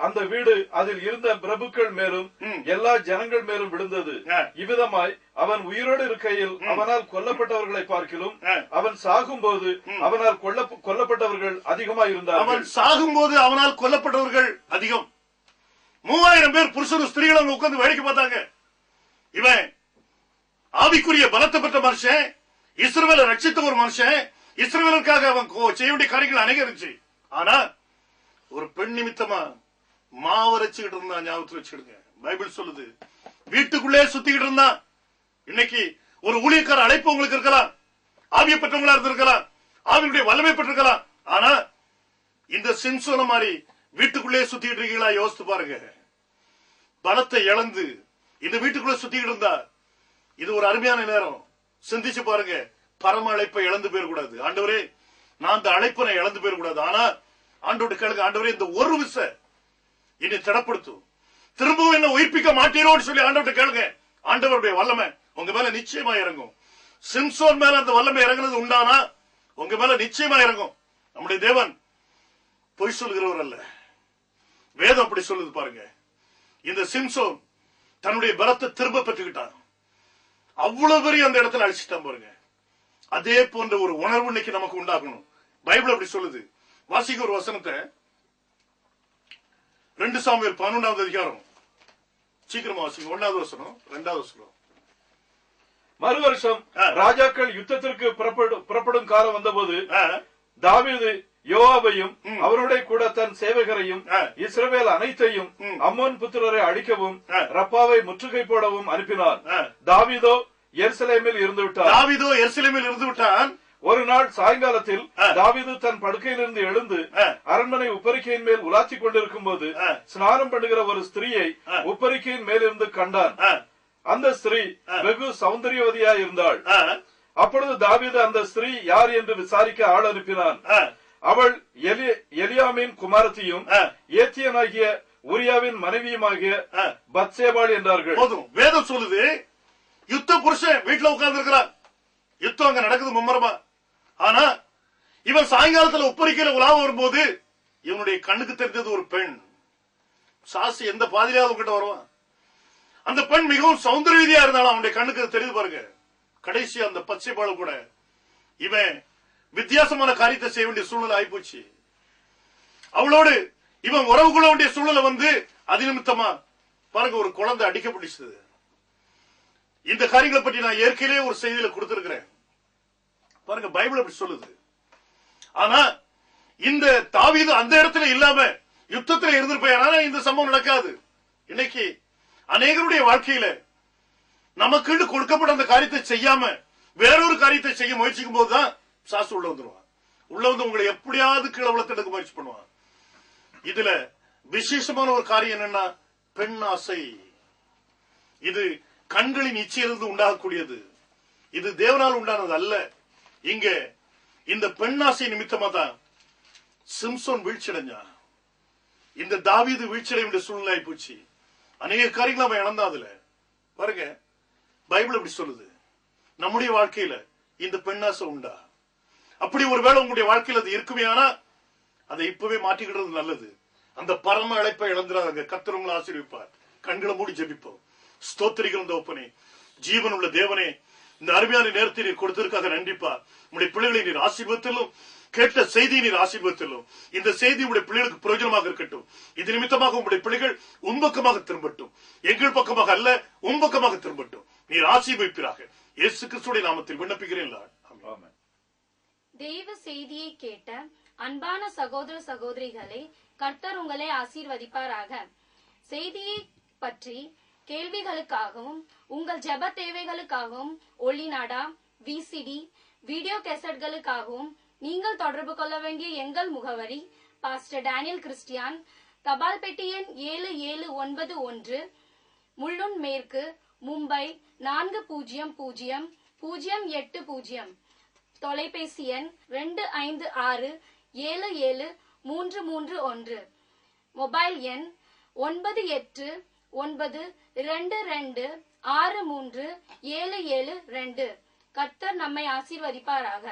அந்த வீடு அதில் இருந்த பிரபுக்கள் மேலும் எல்லா ஜனங்கள் மேலும் விழுந்தது. இவ்விதமாய் அவன் உயிரோடு இருக்கையில் அவனால் கொல்லப்பட்டவர்களை பார்க்கிலும் அவன் சாகும்போது அவனால் கொல்லப்பட்டவர்கள் அதிகமாய் இருந்தார்கள். அவன் சாகும்போது அவனால் கொல்லப்பட்டவர்கள் அதிகம். 3000 பேர் புருஷரும் ஸ்திரீகளும் உட்கார்ந்து வேடிக்கை பார்த்தாங்க. இவன் ஆவிக்குரிய பலத்தை பெற்ற மனுஷன், இஸ்ரவேலை ரட்சித்த ஒரு மனுஷன், இஸ்ரவேலுக்காக அவன் செய்ய வேண்டிய காரியங்கள் அநேகம் இருந்துச்சு. ஆனா ஒரு பெண் நிமித்தமா மாவரைச்சுக்கிட்டு இருந்தான். ஞாபகத்தில் வச்சுக்கிடுங்க, பைபிள் சொல்லுது வீட்டுக்குள்ளே சுத்திக்கிட்டு இருந்தான். இன்னைக்கு ஒரு ஊழியக்கார அழைப்பு உங்களுக்கு இருக்கலாம், ஆவியை பெற்றவங்களா இருந்திருக்கலாம், ஆவியுடைய வல்லமை பெற்றிருக்கலாம். ஆனா இந்த சிம்சோன மாதிரி வீட்டுக்குள்ளே சுத்திக்கிட்டு இருக்கீங்களா? யோசித்து பாருங்க. பலத்தை இழந்து இந்த வீட்டுக்குள்ள சுத்திக்கிட்டு இருந்தா இது ஒரு அருமையான நேரம். சிந்திச்சு பாருங்க. பரம அழைப்பை இழந்து போயிடக்கூடாது. ஆண்டவரே, நான் இந்த அழைப்பை இழந்து போயிடக்கூடாது. ஆனா ஆண்டோட கேளுங்க, ஆண்டவரே இந்த ஒரு விச என்னை திடப்படுத்தும், திரும்பவும் என்ன உயிர்ப்பிக்க மாட்டீரோன்னு சொல்லி ஆண்டவர்கிட்ட கேளுங்க. ஆண்டவருடைய வல்லமை உங்க மேல நிச்சயமா இறங்கும். சிம்சோன் மேல அந்த வல்லமை இறங்குனது உண்டானா உங்க மேல நிச்சயமா இறங்கும். நம்முடைய தேவன் பொய் சொல்கிறவர் அல்ல. வேதம் அப்படி சொல்லுது பாருங்க. இந்த சிம்சோன் தன்னுடைய பலத்தை திரும்ப பெற்றுக்கிட்டான். அவ்வளவு பெரிய அந்த இடத்துல அழிச்சிட்டான் பாருங்க. அதே போன்ற ஒரு உணர்வு இன்னைக்கு நமக்கு உண்டாகணும். பைபிள் அப்படி சொல்லுது. வாசிக்க ஒரு வசனத்தை 2 சாமுவேல் 11வது அதிகாரம். சீக்கிரமா வாசிங்க. 1வது வசனம், 2வது வசனம். மறு வருஷம் ராஜாக்கள் யுத்தத்திற்கு புறப்படும் காலம் வந்தபோது தாவீது யோவாபையும் அவருடைய கூட தன் சேவகரையும் இஸ்ரவேல் அனைத்தையும் அம்மோன் புத்திரரை அழிக்கவும் ரப்பாவை முற்றுகை போடவும் அனுப்பினார். தாவீதோ எருசலேமில் இருந்து விட்டான். ஒரு நாள் சாயங்காலத்தில் தாவீது தன் படுக்கையிலிருந்து எழுந்து அரண்மனை உப்பரிக்கையின் மேல் உலாத்தி கொண்டிருக்கும் போது ஸ்நானம் பண்ணுகிற ஒரு ஸ்திரீயை உப்பரிக்கையின் மேலிருந்து கண்டான். அந்த ஸ்திரீ வெகு சௌந்தரியவதியா இருந்தாள். அப்பொழுது தாவீது அந்த ஸ்திரீ யார் என்று விசாரிக்க ஆள் அனுப்பினான். அவள் எலியாமின் குமாரத்தியும் ஏத்தியனாகிய உரியாவின் மனைவியுமாகிய பத்சேபாள் என்றார்கள். போதும். வேதம் சொல்லுது யுத்த புருஷன் வீட்டுல உட்கார்ந்து இருக்கிறான். யுத்தம் அங்க நடக்குது மும்மரமா. ஆனா இவன் சாயங்காலத்துல உப்பரிக்கையில உலாவ வரும்போது இவனுடைய கண்ணுக்கு தெரிஞ்சது ஒரு பெண். சாசி எந்த பாதிரியாவது கிட்ட வருவான். அந்த பெண் மிகவும் சௌந்தரியவதியா இருந்தாலும் அவனுடைய கண்ணுக்கு தெரியுது பாருங்க. கடைசி அந்த பச்சைபாளு கூட இவன் வித்தியாசமான காரியத்தை செய்ய வேண்டிய சூழ்நிலை ஆயிப்போச்சு. அவளோடு இவன் உறவு கொள்ள வேண்டிய சூழ்நிலை வந்து அது நிமித்தமா பாருங்க ஒரு குழந்தை அடிக்கப்பட்டுச்சு. இந்த காரியங்களை பற்றி நான் ஏற்கனவே ஒரு செய்தியில கொடுத்திருக்கிறேன் பாருங்க. பைபிள் அப்படி சொல்லுது. ஆனா இந்த தாவீது அந்த இடத்துல இல்லாம யுத்தத்துல இருந்திருப்பேன், இந்த சம்பவம் நடக்காது. இன்னைக்கு அநேகருடைய வாழ்க்கையில நமக்கு கொடுக்கப்பட்ட அந்த காரியத்தை செய்யாம வேறொரு காரியத்தை செய்ய முயற்சிக்கும் போதுதான் சாசு உள்ள வந்துருவான். உள்ள வந்து உங்களை எப்படியாவது கீழே வளர்த்தெடுக்க முயற்சி பண்ணுவான். இதுல விசேஷமான ஒரு காரியம் என்னன்னா பெண் ஆசை. இது கண்களின் இச்சையிலிருந்து உண்டாகக்கூடியது. இது தேவனால் உண்டானது அல்ல. இங்க இந்த பெண் ஆசை நிமித்தமா தான் சிம்சோன் வீழ்ச்சி அடைஞ்சான். இந்த தாவீது வீழ்ச்சி அடைய வேண்டிய சூழ்நிலை போச்சு. அநேக காரியங்கள் அவன் இழந்தான். அதுல பாருங்க பைபிள் அப்படி சொல்லுது. நம்முடைய வாழ்க்கையில இந்த பெண்ணாசை உண்டா? அப்படி ஒருவேளை உங்களுடைய வாழ்க்கையில் அது இருக்குமே, ஆனா அதை இப்பவே மாற்றிக்கிடுறது நல்லது. அந்த பரம அழைப்பை இழந்துடாதங்க. கர்த்தர் உங்களை ஆசீர்வதிப்பார். கண்களை மூடி ஜெபிப்போம். ஸ்தோத்திரிக்கிறோம் தகப்பனே, ஜீவன் உள்ள தேவனே, இந்த அருமையான நேரத்தை நீர் கொடுத்திருக்காக நன்றிப்பா. உங்களுடைய பிள்ளைகளை நீர் ஆசீர்வதித்திலும் கேட்ட செய்தியை நீர் ஆசீர்வதித்திலும் இந்த செய்தி உங்களுடைய பிள்ளைகளுக்கு பிரயோஜனமாக இருக்கட்டும். இது நிமித்தமாக உங்களுடைய பிள்ளைகள் உன்பக்கமாக திரும்பட்டும். எங்கள் பக்கமாக அல்ல, உன்பக்கமாக திரும்பட்டும். நீர் ஆசீர்வதிப்பீராக. இயேசு கிறிஸ்துவின் நாமத்தில் விண்ணப்பிக்கிறேன். ஆமென். தேவ செய்தியை கேட்ட அன்பான சகோதர சகோதரிகளே, கர்த்தர் உங்களை ஆசீர்வதிப்பாராக. செய்தியை பற்றி கேள்விகளுக்காகவும் உங்கள் ஜெப தேவைகளுக்காகவும் ஒளிநாடா, விசிடி, வீடியோ கேசட்களுக்காகவும் நீங்கள் தொடர்பு கொள்ள வேண்டிய எங்கள் முகவரி பாஸ்டர் டேனியல் கிறிஸ்டியான், தபால் பெட்டி எண் 7791, முள்ளுன் மேற்கு, மும்பை 400080. தொலைபேசி எண் 25677331. மொபைல் எண் 9892263772. கர்த்தர் நம்மை ஆசீர்வதிப்பாராக.